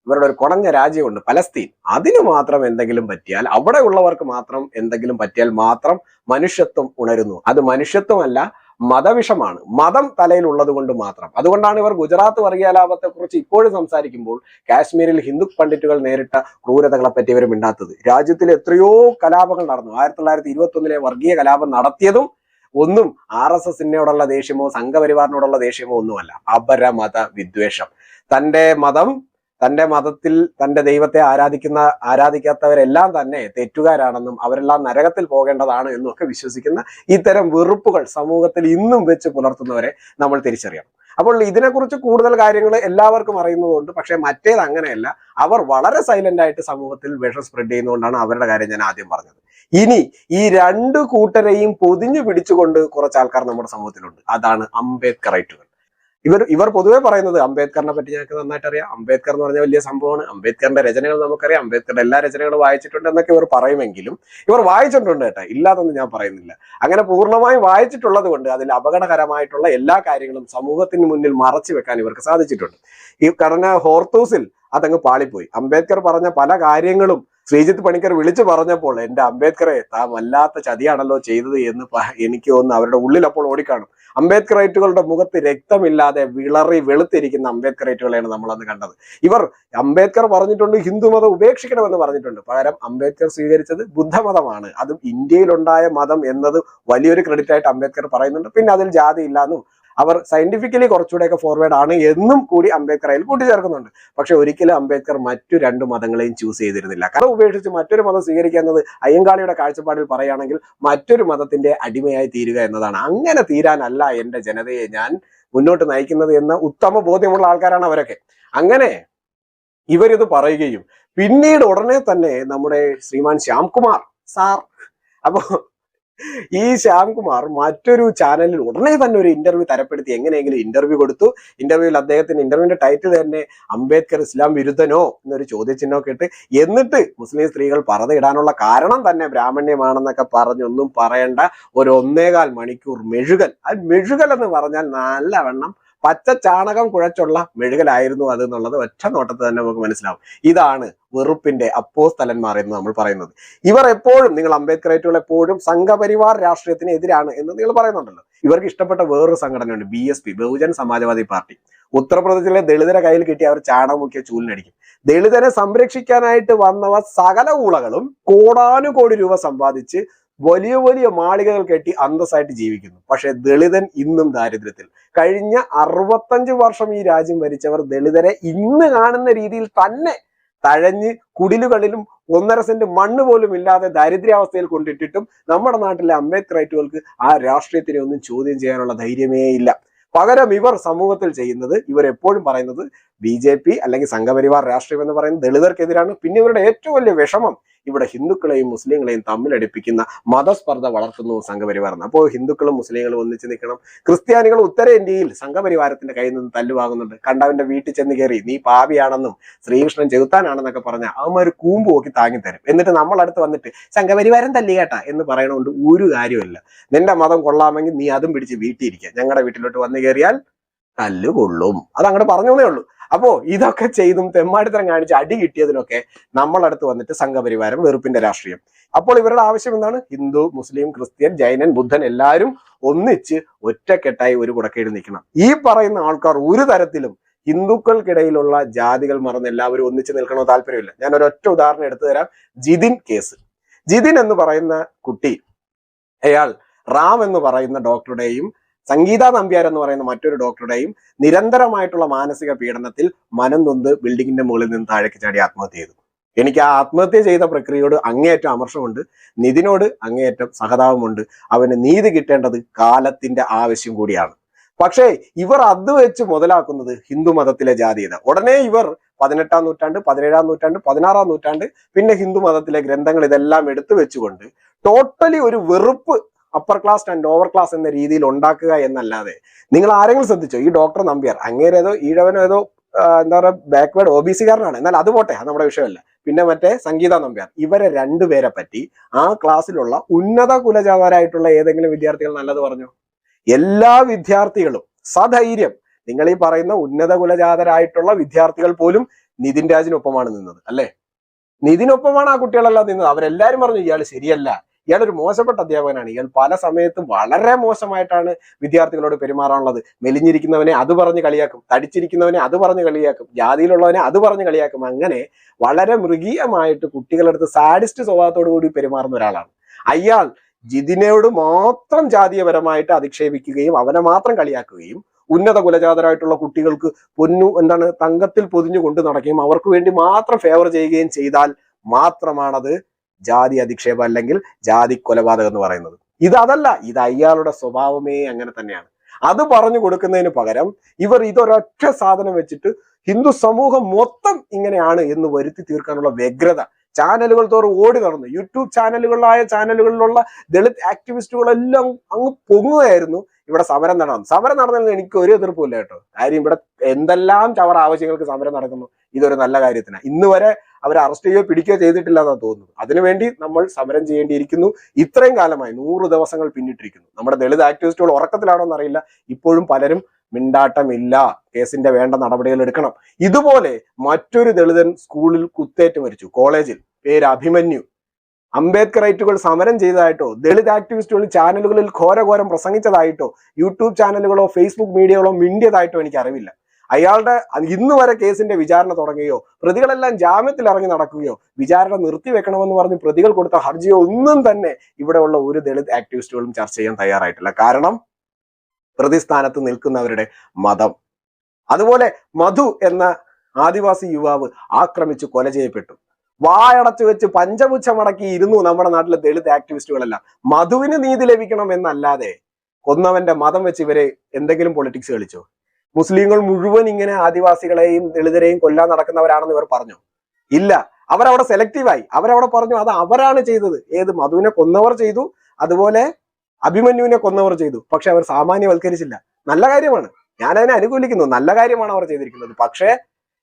ഇവരുടെ ഒരു കുണഞ്ഞ രാജ്യമുണ്ട് പലസ്തീൻ, അതിന് മാത്രം എന്തെങ്കിലും പറ്റിയാൽ, അവിടെ ഉള്ളവർക്ക് മാത്രം എന്തെങ്കിലും പറ്റിയാൽ മാത്രം മനുഷ്യത്വം ഉണരുന്നു. അത് മനുഷ്യത്വമല്ല, മതവിഷമാണ്. മതം തലയിലുള്ളത് കൊണ്ട് മാത്രം. അതുകൊണ്ടാണ് ഇവർ ഗുജറാത്ത് വർഗീയലാപത്തെ കുറിച്ച് ഇപ്പോഴും സംസാരിക്കുമ്പോൾ കാശ്മീരിൽ ഹിന്ദു പണ്ഡിറ്റുകൾ നേരിട്ട ക്രൂരതകളെ പറ്റി ഇവർ മിണ്ടാത്തത്. രാജ്യത്തിൽ എത്രയോ കലാപങ്ങൾ നടന്നു. 1921 വർഗീയ കലാപം നടത്തിയതും ഒന്നും RSSനോടുള്ള ദേഷ്യമോ സംഘപരിവാറിനോടുള്ള ദേഷ്യമോ ഒന്നുമല്ല, അപരമത വിദ്വേഷം. തന്റെ മതത്തിൽ തന്റെ ദൈവത്തെ ആരാധിക്കാത്തവരെല്ലാം തന്നെ തെറ്റുകാരാണെന്നും അവരെല്ലാം നരകത്തിൽ പോകേണ്ടതാണ് എന്നും ഒക്കെ വിശ്വസിക്കുന്ന ഇത്തരം വെറുപ്പുകൾ സമൂഹത്തിൽ ഇന്നും വെച്ച് പുലർത്തുന്നവരെ നമ്മൾ തിരിച്ചറിയണം. അപ്പോൾ ഇതിനെക്കുറിച്ച് കൂടുതൽ കാര്യങ്ങൾ എല്ലാവർക്കും അറിയുന്നതുകൊണ്ട്, പക്ഷെ മറ്റേത് അങ്ങനെയല്ല. അവർ വളരെ സൈലന്റ് ആയിട്ട് സമൂഹത്തിൽ വിഷം സ്പ്രെഡ് ചെയ്യുന്നതുകൊണ്ടാണ് അവരുടെ കാര്യം ഞാൻ ആദ്യം പറഞ്ഞത്. ഇനി ഈ രണ്ടു കൂട്ടരെയും പൊതിഞ്ഞു പിടിച്ചുകൊണ്ട് കുറച്ച് ആൾക്കാർ നമ്മുടെ സമൂഹത്തിലുണ്ട്. അതാണ് അംബേദ്കറൈറ്റുകൾ. ഇവർ പൊതുവെ പറയുന്നത് അംബേദ്കറിനെ പറ്റി ഞങ്ങൾക്ക് നന്നായിട്ട് അറിയാം, അംബേദ്കർ എന്ന് പറഞ്ഞ വലിയ സംഭവമാണ്, അംബേദ്കറിന്റെ രചനകൾ നമുക്കറിയാം, അംബേദ്കറുടെ എല്ലാ രചനകളും വായിച്ചിട്ടുണ്ട് എന്നൊക്കെ ഇവർ പറയുമെങ്കിലും ഇവർ വായിച്ചിട്ടുണ്ട് കേട്ടോ, ഇല്ലാതൊന്നും ഞാൻ പറയുന്നില്ല. അങ്ങനെ പൂർണ്ണമായും വായിച്ചിട്ടുള്ളത് കൊണ്ട് അതിൽ അപകടകരമായിട്ടുള്ള എല്ലാ കാര്യങ്ങളും സമൂഹത്തിന് മുന്നിൽ മറച്ചു വെക്കാൻ ഇവർക്ക് സാധിച്ചിട്ടുണ്ട്. ഈ കഴിഞ്ഞ ഹോർത്തൂസിൽ അതങ്ങ് പാളിപ്പോയി. അംബേദ്കർ പറഞ്ഞ പല കാര്യങ്ങളും ശ്രീജിത്ത് പണിക്കർ വിളിച്ചു പറഞ്ഞപ്പോൾ എൻ്റെ അംബേദ്കറെ താൻ വല്ലാത്ത ചതിയാണല്ലോ ചെയ്തത് എന്ന് എനിക്ക് തോന്നുന്നു അവരുടെ ഉള്ളിൽ അപ്പോൾ ഓടിക്കാണും. അംബേദ്കറൈറ്റുകളുടെ മുഖത്ത് രക്തമില്ലാതെ വിളറി വെളുത്തിരിക്കുന്ന അംബേദ്കറൈറ്റുകളെയാണ് നമ്മളന്ന് കണ്ടത്. ഇവർ അംബേദ്കർ പറഞ്ഞിട്ടുണ്ട് ഹിന്ദുമതം ഉപേക്ഷിക്കണമെന്ന് പറഞ്ഞിട്ടുണ്ട്, പകരം അംബേദ്കർ സ്വീകരിച്ചത് ബുദ്ധമതമാണ്, അതും ഇന്ത്യയിലുണ്ടായ മതം എന്നത് വലിയൊരു ക്രെഡിറ്റ് ആയിട്ട് അംബേദ്കർ പറയുന്നുണ്ട്. പിന്നെ അതിൽ ജാതി ഇല്ലാന്നും അവർ സയന്റിഫിക്കലി കുറച്ചുകൂടെയൊക്കെ ഫോർവേഡ് ആണ് എന്നും കൂടി അംബേദ്കർ അതിൽ കൂട്ടിച്ചേർക്കുന്നുണ്ട്. പക്ഷെ ഒരിക്കലും അംബേദ്കർ മറ്റു രണ്ട് മതങ്ങളെയും ചൂസ് ചെയ്തിരുന്നില്ല. കാരണം ഉപേക്ഷിച്ച് മറ്റൊരു മതം സ്വീകരിക്കുന്നത് അയ്യങ്കാളിയുടെ കാഴ്ചപ്പാടിൽ പറയുകയാണെങ്കിൽ മറ്റൊരു മതത്തിന്റെ അടിമയായി തീരുക എന്നതാണ്. അങ്ങനെ തീരാനല്ല എൻ്റെ ജനതയെ ഞാൻ മുന്നോട്ട് നയിക്കുന്നത് എന്ന ഉത്തമ ബോധ്യമുള്ള ആൾക്കാരാണ് അവരൊക്കെ. അങ്ങനെ ഇവരിത് പറയുകയും പിന്നീട് ഉടനെ തന്നെ നമ്മുടെ ശ്രീമാൻ ശ്യാംകുമാർ സാർ, അപ്പോ ഈ ശ്യാംകുമാർ മറ്റൊരു ചാനലിൽ ഉടനെ തന്നെ ഒരു ഇന്റർവ്യൂ തരപ്പെടുത്തി എങ്ങനെയെങ്കിലും ഇന്റർവ്യൂ കൊടുത്തു. ഇന്റർവ്യൂവിൽ അദ്ദേഹത്തിന്റെ ഇന്റർവ്യൂവിന്റെ ടൈറ്റിൽ തന്നെ അംബേദ്കർ ഇസ്ലാം വിരുദ്ധനോ എന്നൊരു ചോദ്യചിഹ്നമൊക്കെ ഇട്ട്, എന്നിട്ട് മുസ്ലിം സ്ത്രീകൾ പർദ്ദ ഇടാനുള്ള കാരണം തന്നെ ബ്രാഹ്മണ്യമാണെന്നൊക്കെ പറഞ്ഞൊന്നും പറയേണ്ട ഒരു 1.25 മണിക്കൂർ മെഴുകൽ. ആ മെഴുകൽ എന്ന് പറഞ്ഞാൽ നല്ലവണ്ണം പച്ച ചാണകം കുഴച്ചുള്ള മെഴുകലായിരുന്നു അത് എന്നുള്ളത് ഒറ്റ നോട്ടത്തിൽ തന്നെ നമുക്ക് മനസ്സിലാവും. ഇതാണ് വെറുപ്പിന്റെ അപ്പോസ്തലന്മാർ എന്ന് നമ്മൾ പറയുന്നത്. ഇവർ എപ്പോഴും, നിങ്ങൾ അംബേദ്കറൈറ്റുകൾ എപ്പോഴും സംഘപരിവാർ രാഷ്ട്രീയത്തിന് എതിരാണ് എന്ന് നിങ്ങൾ പറയുന്നുണ്ടല്ലോ. ഇവർക്ക് ഇഷ്ടപ്പെട്ട വേറൊരു സംഘടനയുണ്ട്, BSP, ബഹുജൻ സമാജ്വാദി പാർട്ടി. ഉത്തർപ്രദേശിലെ ദളിതരെ കയ്യിൽ കിട്ടി അവർ ചാണകം മുക്കിയ ചൂലിനടിക്കും. ദളിതരെ സംരക്ഷിക്കാനായിട്ട് വന്നവ സകല ഊളകളും കോടാനുകോടി രൂപ സമ്പാദിച്ച് വലിയ വലിയ മാളികകൾ കെട്ടി അന്തസ്സായിട്ട് ജീവിക്കുന്നു. പക്ഷെ ദളിതൻ ഇന്നും ദാരിദ്ര്യത്തിൽ. കഴിഞ്ഞ 65 വർഷം ഈ രാജ്യം ഭരിച്ചവർ ദളിതരെ ഇന്ന് കാണുന്ന രീതിയിൽ തന്നെ തഴഞ്ഞ് കുടിലുകളിലും 1.5 സെന്റ് മണ്ണ് പോലും ഇല്ലാതെ ദരിദ്രാവസ്ഥയിൽ കൊണ്ടിട്ടിട്ടും നമ്മുടെ നാട്ടിലെ അംബേദ്കറൈറ്റുകൾക്ക് ആ രാഷ്ട്രീയത്തിനെ ഒന്നും ചോദ്യം ചെയ്യാനുള്ള ധൈര്യമേ ഇല്ല. പകരം ഇവർ സമൂഹത്തിൽ ചെയ്യുന്നത്, ഇവർ എപ്പോഴും പറയുന്നത് BJP അല്ലെങ്കിൽ സംഘപരിവാർ രാഷ്ട്രീയം എന്ന് പറയുന്നത് ദളിതർക്കെതിരാണ്. പിന്നെ ഇവരുടെ ഏറ്റവും വലിയ വിഷമം ഇവിടെ ഹിന്ദുക്കളെയും മുസ്ലിങ്ങളെയും തമ്മിലടിപ്പിക്കുന്ന മതസ്പർദ്ധ വളർത്തുന്നു സംഘപരിവാർ. അപ്പോൾ ഹിന്ദുക്കളും മുസ്ലിങ്ങളും ഒന്നിച്ച് നിൽക്കണം. ക്രിസ്ത്യാനികൾ ഉത്തരേന്ത്യയിൽ സംഘപരിവാരത്തിന്റെ കയ്യിൽ നിന്ന് തല്ലുവാങ്ങുന്നുണ്ട്. കണ്ടവന്റെ വീട്ടിൽ ചെന്ന് കയറി നീ പാപിയാണെന്നും ശ്രീകൃഷ്ണൻ ചെകുത്താനാണെന്നൊക്കെ പറഞ്ഞാൽ അവന്മാർ കൂമ്പ് നോക്കി താങ്ങിത്തരും. എന്നിട്ട് നമ്മളടുത്ത് വന്നിട്ട് സംഘപരിവാരം തല്ലിയേട്ടാ എന്ന് പറയണോണ്ട് ഒരു കാര്യമില്ല. നിന്റെ മതം കൊള്ളാമെങ്കിൽ നീ അതും പിടിച്ച് വീട്ടിലിരിക്കുക. ഞങ്ങളുടെ വീട്ടിലോട്ട് വന്നു കയറിയാൽ തല്ലുകൊള്ളും. അത് അങ്ങോട്ട് പറഞ്ഞേ ഉള്ളൂ. അപ്പോ ഇതൊക്കെ ചെയ്തും തെമ്മാടിത്തരം കാണിച്ച് അടി കിട്ടിയതിനൊക്കെ നമ്മളടുത്ത് വന്നിട്ട് സംഘപരിവാരം, വെറുപ്പിന്റെ രാഷ്ട്രീയം. അപ്പോൾ ഇവരുടെ ആവശ്യം എന്താണ്? ഹിന്ദു, മുസ്ലിം, ക്രിസ്ത്യൻ, ജൈനൻ, ബുദ്ധൻ എല്ലാവരും ഒന്നിച്ച് ഒറ്റക്കെട്ടായി ഒരു കുടക്കീഴിൽ നിൽക്കണം. ഈ പറയുന്ന ആൾക്കാർ ഒരു തരത്തിലും ഹിന്ദുക്കൾക്കിടയിലുള്ള ജാതികൾ മറന്ന് എല്ലാവരും ഒന്നിച്ച് നിൽക്കണോ താല്പര്യമില്ല. ഞാൻ ഒരൊറ്റ ഉദാഹരണം എടുത്തു തരാം. ജിതിൻ കേസ്. ജിതിൻ എന്ന് പറയുന്ന കുട്ടി, അയാൾ റാം എന്ന് പറയുന്ന ഡോക്ടറുടെയും സംഗീത നമ്പ്യാർ എന്ന് പറയുന്ന മറ്റൊരു ഡോക്ടറുടെയും നിരന്തരമായിട്ടുള്ള മാനസിക പീഡനത്തിൽ മനം നൊന്ത് ബിൽഡിങ്ങിന്റെ മുകളിൽ നിന്ന് താഴേക്ക് ചാടി ആത്മഹത്യ ചെയ്തു. എനിക്ക് ആ ആത്മഹത്യ ചെയ്ത പ്രക്രിയയോട് അങ്ങേയറ്റം അമർഷമുണ്ട്. നിതിനോട് അങ്ങേയറ്റം സഹതാപമുണ്ട്. അവന് നീതി കിട്ടേണ്ടത് കാലത്തിന്റെ ആവശ്യം കൂടിയാണ്. പക്ഷേ ഇവർ അത് വെച്ച് മുതലാക്കുന്നത് ഹിന്ദു മതത്തിലെ ജാതീയത. ഉടനെ ഇവർ 18-ാം നൂറ്റാണ്ട്, 17-ാം നൂറ്റാണ്ട്, 16-ാം നൂറ്റാണ്ട്, പിന്നെ ഹിന്ദു മതത്തിലെ ഗ്രന്ഥങ്ങൾ ഇതെല്ലാം എടുത്തു വെച്ചുകൊണ്ട് ടോട്ടലി ഒരു വെറുപ്പ് upper class and lower class എന്ന രീതിയിൽ ഉണ്ടാക്കുക എന്നല്ലാതെ നിങ്ങൾ ആരെങ്കിലും ശ്രദ്ധിച്ചോ? ഈ ഡോക്ടർ നമ്പ്യാർ അങ്ങേരേതോ ഈഴവനോ ഏതോ എന്താ പറയുക ബാക്ക്വേർഡ് OBC കാരനാണ്. എന്നാൽ അത് പോട്ടെ, അത് നമ്മുടെ വിഷയമല്ല. പിന്നെ മറ്റേ സംഗീത നമ്പ്യാർ, ഇവരെ രണ്ടുപേരെ പറ്റി ആ ക്ലാസ്സിലുള്ള ഉന്നത കുലജാതരായിട്ടുള്ള ഏതെങ്കിലും വിദ്യാർത്ഥികൾ നല്ലത് പറഞ്ഞു? എല്ലാ വിദ്യാർത്ഥികളും സധൈര്യം, നിങ്ങൾ ഈ പറയുന്ന ഉന്നത കുലജാതരായിട്ടുള്ള വിദ്യാർത്ഥികൾ പോലും നിതിൻ രാജിനൊപ്പമാണ് നിന്നത്, അല്ലെ? നിതിനൊപ്പമാണ് ആ കുട്ടികളെല്ലാം നിന്നത്. അവരെല്ലാരും പറഞ്ഞു ഇയാൾ ശരിയല്ല, ഇയാളൊരു മോശപ്പെട്ട അധ്യാപകനാണ്, ഇയാൾ പല സമയത്തും വളരെ മോശമായിട്ടാണ് വിദ്യാർത്ഥികളോട് പെരുമാറാനുള്ളത്. മെലിഞ്ഞിരിക്കുന്നവനെ അത് പറഞ്ഞ് കളിയാക്കും, തടിച്ചിരിക്കുന്നവനെ അത് പറഞ്ഞ് കളിയാക്കും, ജാതിയിലുള്ളവനെ അത് പറഞ്ഞ് കളിയാക്കും. അങ്ങനെ വളരെ മൃഗീയമായിട്ട് കുട്ടികളെടുത്ത് സാഡിസ്റ്റ് സ്വഭാവത്തോടു കൂടി പെരുമാറുന്ന ഒരാളാണ് അയാൾ. ജിതിനോട് മാത്രം ജാതീയപരമായിട്ട് അധിക്ഷേപിക്കുകയും അവനെ മാത്രം കളിയാക്കുകയും ഉന്നത കുലജാതരായിട്ടുള്ള കുട്ടികൾക്ക് തങ്കത്തിൽ പൊതിഞ്ഞു കൊണ്ട് നടക്കുകയും അവർക്ക് വേണ്ടി മാത്രം ഫേവർ ചെയ്യുകയും ചെയ്താൽ മാത്രമാണത് ജാതി അധിക്ഷേപം അല്ലെങ്കിൽ ജാതി കൊലപാതകം എന്ന് പറയുന്നത്. ഇതല്ല, ഇത് അയാളുടെ സ്വഭാവമേ അങ്ങനെ തന്നെയാണ്. അത് പറഞ്ഞു കൊടുക്കുന്നതിന് പകരം ഇവർ ഇതൊരൊറ്റ സാധനം വെച്ചിട്ട് ഹിന്ദു സമൂഹം മൊത്തം ഇങ്ങനെയാണ് എന്ന് വരുത്തി തീർക്കാനുള്ള വ്യഗ്രത ചാനലുകൾ തോറും ഓടി നടന്നു. യൂട്യൂബ് ചാനലുകളിലുള്ള ദളിത് ആക്ടിവിസ്റ്റുകളെല്ലാം അങ്ങ് പൊങ്ങുകയായിരുന്നു. ഇവിടെ സമരം നടന്നതിൽ എനിക്ക് ഒരു എതിർപ്പില്ല കേട്ടോ. കാര്യം ഇവിടെ എന്തെല്ലാം ചവർ ആവശ്യങ്ങൾക്ക് സമരം നടക്കുന്നു. ഇതൊരു നല്ല കാര്യത്തിനാണ്. ഇന്ന് വരെ അവരെ അറസ്റ്റ് ചെയ്യുകയോ പിടിക്കുകയോ ചെയ്തിട്ടില്ല എന്നാണ് തോന്നുന്നത്. അതിനുവേണ്ടി നമ്മൾ സമരം ചെയ്യേണ്ടിയിരിക്കുന്നു. ഇത്രയും കാലമായി 100 ദിവസങ്ങൾ പിന്നിട്ടിരിക്കുന്നു. നമ്മുടെ ദളിത് ആക്ടിവിസ്റ്റുകൾ ഉറക്കത്തിലാണോ എന്നറിയില്ല. ഇപ്പോഴും പലരും മിണ്ടാട്ടമില്ല, കേസിന്റെ വേണ്ട നടപടികൾ എടുക്കണം. ഇതുപോലെ മറ്റൊരു ദളിതൻ സ്കൂളിൽ കുത്തേറ്റ് മരിച്ചു, കോളേജിൽ, പേര് അഭിമന്യു. അംബേദ്കറൈറ്റുകൾ സമരം ചെയ്തതായിട്ടോ ദളിത് ആക്ടിവിസ്റ്റുകൾ ചാനലുകളിൽ ഘോരഘോരം പ്രസംഗിച്ചതായിട്ടോ യൂട്യൂബ് ചാനലുകളോ ഫേസ്ബുക്ക് മീഡിയകളോ മിണ്ടിയതായിട്ടോ എനിക്ക് അറിവില്ല. അയാളുടെ ഇന്ന് വരെ കേസിന്റെ വിചാരണ തുടങ്ങുകയോ പ്രതികളെല്ലാം ജാമ്യത്തിൽ ഇറങ്ങി നടക്കുകയോ വിചാരണ നിർത്തിവെക്കണമെന്ന് പറഞ്ഞ് പ്രതികൾ കൊടുത്ത ഹർജിയോ ഒന്നും തന്നെ ഇവിടെയുള്ള ഒരു ദളിത് ആക്ടിവിസ്റ്റുകളും ചർച്ച ചെയ്യാൻ തയ്യാറായിട്ടില്ല. കാരണം പ്രതിസ്ഥാനത്ത് നിൽക്കുന്നവരുടെ മതം. അതുപോലെ മധു എന്ന ആദിവാസി യുവാവ് ആക്രമിച്ചു കൊല ചെയ്യപ്പെട്ടു. വായടച്ചു വെച്ച് പഞ്ചപുച്ഛമടക്കി ഇരുന്നു നമ്മുടെ നാട്ടിലെ ദളിത് ആക്ടിവിസ്റ്റുകളെല്ലാം. മധുവിന് നീതി ലഭിക്കണം എന്നല്ലാതെ കൊന്നവന്റെ മതം വെച്ച് ഇവരെ എന്തെങ്കിലും പൊളിറ്റിക്സ് കളിച്ചോ? മുസ്ലിങ്ങൾ മുഴുവൻ ഇങ്ങനെ ആദിവാസികളെയും ദളിതരെയും കൊല്ലാൻ നടക്കുന്നവരാണെന്ന് ഇവർ പറഞ്ഞു? ഇല്ല. അവരവിടെ സെലക്റ്റീവായി. അവരവിടെ പറഞ്ഞു അത് അവരാണ് ചെയ്തത്. ഏത് മധുവിനെ കൊന്നവർ ചെയ്തു, അതുപോലെ അഭിമന്യുവിനെ കൊന്നവർ ചെയ്തു. പക്ഷെ അവർ സാമാന്യവൽക്കരിച്ചില്ല. നല്ല കാര്യമാണ്, ഞാൻ അതിനെ അനുകൂലിക്കുന്നു. നല്ല കാര്യമാണ് അവർ ചെയ്തിരിക്കുന്നത്. പക്ഷേ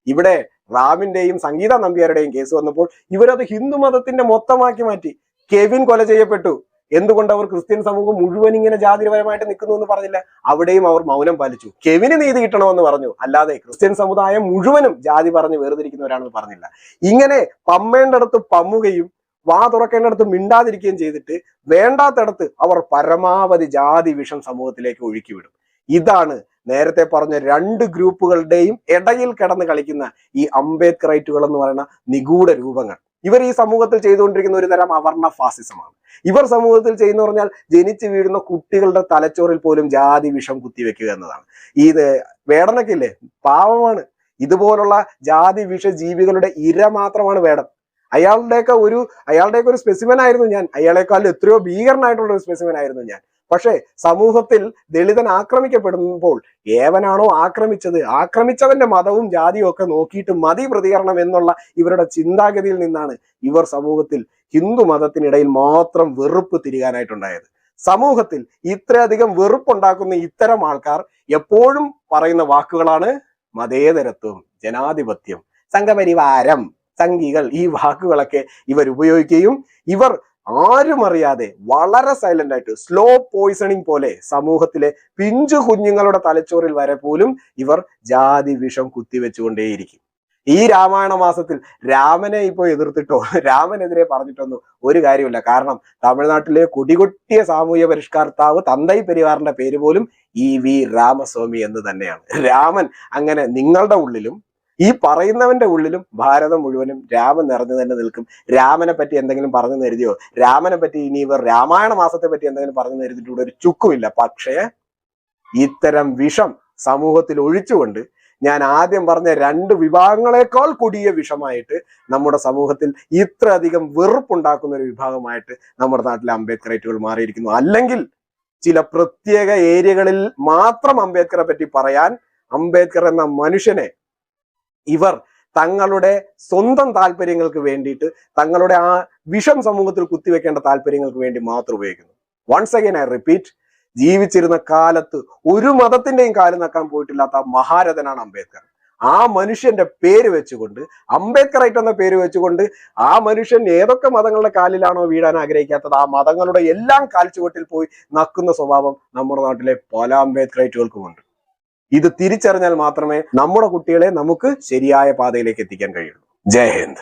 ഇവിടെ റാമിന്റെയും സംഗീത നമ്പ്യാരുടെയും കേസ് വന്നപ്പോൾ ഇവരത് ഹിന്ദു മതത്തിന്റെ മൊത്തമാക്കി മാറ്റി. കെവിൻ കൊല ചെയ്യപ്പെട്ടു. എന്തുകൊണ്ട് അവർ ക്രിസ്ത്യൻ സമൂഹം മുഴുവൻ ഇങ്ങനെ ജാതിപരമായിട്ട് നിൽക്കുന്നു എന്ന് പറഞ്ഞില്ല? അവിടെയും അവർ മൗനം പാലിച്ചു. കെവിന് നീതി കിട്ടണമെന്ന് പറഞ്ഞു, അല്ലാതെ ക്രിസ്ത്യൻ സമുദായം മുഴുവനും ജാതി പറഞ്ഞ് വേർതിരിക്കുന്നവരാണെന്ന് പറഞ്ഞില്ല. ഇങ്ങനെ പമ്മേണ്ടടുത്ത് പമ്മുകയും വാ തുറക്കേണ്ടടുത്ത് മിണ്ടാതിരിക്കുകയും ചെയ്തിട്ട് വേണ്ടാത്തടത്ത് അവർ പരമാവധി ജാതി വിഷം സമൂഹത്തിലേക്ക് ഒഴുക്കിവിടും. ഇതാണ് നേരത്തെ പറഞ്ഞ രണ്ട് ഗ്രൂപ്പുകളുടെയും ഇടയിൽ കിടന്ന് കളിക്കുന്ന ഈ അംബേദ്കറൈറ്റുകൾ എന്ന് പറയുന്ന നിഗൂഢ രൂപങ്ങൾ. ഇവർ ഈ സമൂഹത്തിൽ ചെയ്തുകൊണ്ടിരിക്കുന്ന ഒരു തരം അവർണ ഫാസിസമാണ്. ഇവർ സമൂഹത്തിൽ ചെയ്യുന്ന പറഞ്ഞാൽ ജനിച്ചു വീഴുന്ന കുട്ടികളുടെ തലച്ചോറിൽ പോലും ജാതി വിഷം കുത്തിവെക്കുക എന്നതാണ്. ഇത് വേടനൊക്കെ ഇല്ലേ, പാവമാണ്. ഇതുപോലുള്ള ജാതി വിഷ ജീവികളുടെ ഇര മാത്രമാണ് വേടൻ. അയാളുടെയൊക്കെ ഒരു സ്പെസിമൻ ആയിരുന്നു ഞാൻ. അയാളെക്കാളും എത്രയോ ഭീകരനായിട്ടുള്ള ഒരു സ്പെസിമൻ ആയിരുന്നു ഞാൻ. പക്ഷേ സമൂഹത്തിൽ ദളിതൻ ആക്രമിക്കപ്പെടുമ്പോൾ ഏവനാണോ ആക്രമിച്ചവന്റെ മതവും ജാതിയും ഒക്കെ നോക്കിയിട്ട് മതി പ്രതികരണം എന്നുള്ള ഇവരുടെ ചിന്താഗതിയിൽ നിന്നാണ് ഇവർ സമൂഹത്തിൽ ഹിന്ദു മതത്തിനിടയിൽ മാത്രം വെറുപ്പ് തിരികാനായിട്ടുണ്ടായത്. സമൂഹത്തിൽ ഇത്രയധികം വെറുപ്പുണ്ടാക്കുന്ന ഇത്തരം ആൾക്കാർ എപ്പോഴും പറയുന്ന വാക്കുകളാണ് മതേതരത്വം, ജനാധിപത്യം, സംഘപരിവാരം, സംഘികൾ. ഈ വാക്കുകളൊക്കെ ഇവർ ഉപയോഗിക്കുകയും ഇവർ ആരും അറിയാതെ വളരെ സൈലന്റ് ആയിട്ട് സ്ലോ പോയിസണിങ് പോലെ സമൂഹത്തിലെ പിഞ്ചു കുഞ്ഞുങ്ങളുടെ തലച്ചോറിൽ വരെ പോലും ഇവർ ജാതി വിഷം കുത്തിവെച്ചുകൊണ്ടേയിരിക്കും. ഈ രാമായണ മാസത്തിൽ രാമനെ ഇപ്പോൾ എതിർത്തിട്ടോ രാമനെതിരെ പറഞ്ഞിട്ടൊന്നും ഒരു കാര്യമില്ല. കാരണം തമിഴ്നാട്ടിലെ കൊടികൊട്ടിയ സാമൂഹ്യ പരിഷ്കർത്താവ് തന്തൈ പെരിയാറിന്റെ പേര് പോലും EV രാമസ്വാമി എന്ന് തന്നെയാണ്. രാമൻ അങ്ങനെ നിങ്ങളുടെ ഉള്ളിലും ഈ പറയുന്നവന്റെ ഉള്ളിലും ഭാരതം മുഴുവനും രാമൻ നിറഞ്ഞു തന്നെ നിൽക്കും. രാമനെ പറ്റി എന്തെങ്കിലും പറഞ്ഞു കരുതിയോ, രാമനെ പറ്റി ഇനി ഇവർ രാമായണ മാസത്തെ പറ്റി എന്തെങ്കിലും പറഞ്ഞു കരുതിയിട്ട് ഒരു ചുക്കുമില്ല. പക്ഷേ ഇത്തരം വിഷം സമൂഹത്തിൽ ഒഴിച്ചുകൊണ്ട് ഞാൻ ആദ്യം പറഞ്ഞ 2 വിഭാഗങ്ങളെക്കാൾ കൊടിയ വിഷമായിട്ട് നമ്മുടെ സമൂഹത്തിൽ ഇത്രയധികം വെറുപ്പുണ്ടാക്കുന്ന ഒരു വിഭാഗമായിട്ട് നമ്മുടെ നാട്ടിലെ അംബേദ്കറേറ്റുകൾ മാറിയിരിക്കുന്നു. അല്ലെങ്കിൽ ചില പ്രത്യേക ഏരിയകളിൽ മാത്രം അംബേദ്കറെ പറ്റി പറയാൻ, അംബേദ്കർ എന്ന മനുഷ്യനെ ഇവർ തങ്ങളുടെ സ്വന്തം താല്പര്യങ്ങൾക്ക് വേണ്ടിയിട്ട്, തങ്ങളുടെ ആ വിഷം സമൂഹത്തിൽ കുത്തിവെക്കേണ്ട താല്പര്യങ്ങൾക്ക് വേണ്ടി മാത്രം ഉപയോഗിക്കുന്നു. വൺസ് അഗൈൻ ഐ റിപ്പീറ്റ്, ജീവിച്ചിരുന്ന കാലത്ത് ഒരു മതത്തിന്റെയും കാല് നക്കാൻ പോയിട്ടില്ലാത്ത മഹാരഥനാണ് അംബേദ്കർ. ആ മനുഷ്യന്റെ പേര് വെച്ചുകൊണ്ട്, അംബേദ്കറൈറ്റ് എന്ന പേര് വെച്ചുകൊണ്ട്, ആ മനുഷ്യൻ ഏതൊക്കെ മതങ്ങളുടെ കാലിലാണോ വീഴാൻ ആഗ്രഹിക്കാത്തത് ആ മതങ്ങളുടെ എല്ലാം കാൽച്ചുവട്ടിൽ പോയി നക്കുന്ന സ്വഭാവം നമ്മുടെ നാട്ടിലെ പല അംബേദ്കറൈറ്റുകൾക്കുമുണ്ട്. ഇത് തിരിച്ചറിഞ്ഞാൽ മാത്രമേ നമ്മുടെ കുട്ടികളെ നമുക്ക് ശരിയായ പാതയിലേക്ക് എത്തിക്കാൻ കഴിയുള്ളൂ. ജയ് ഹിന്ദ്.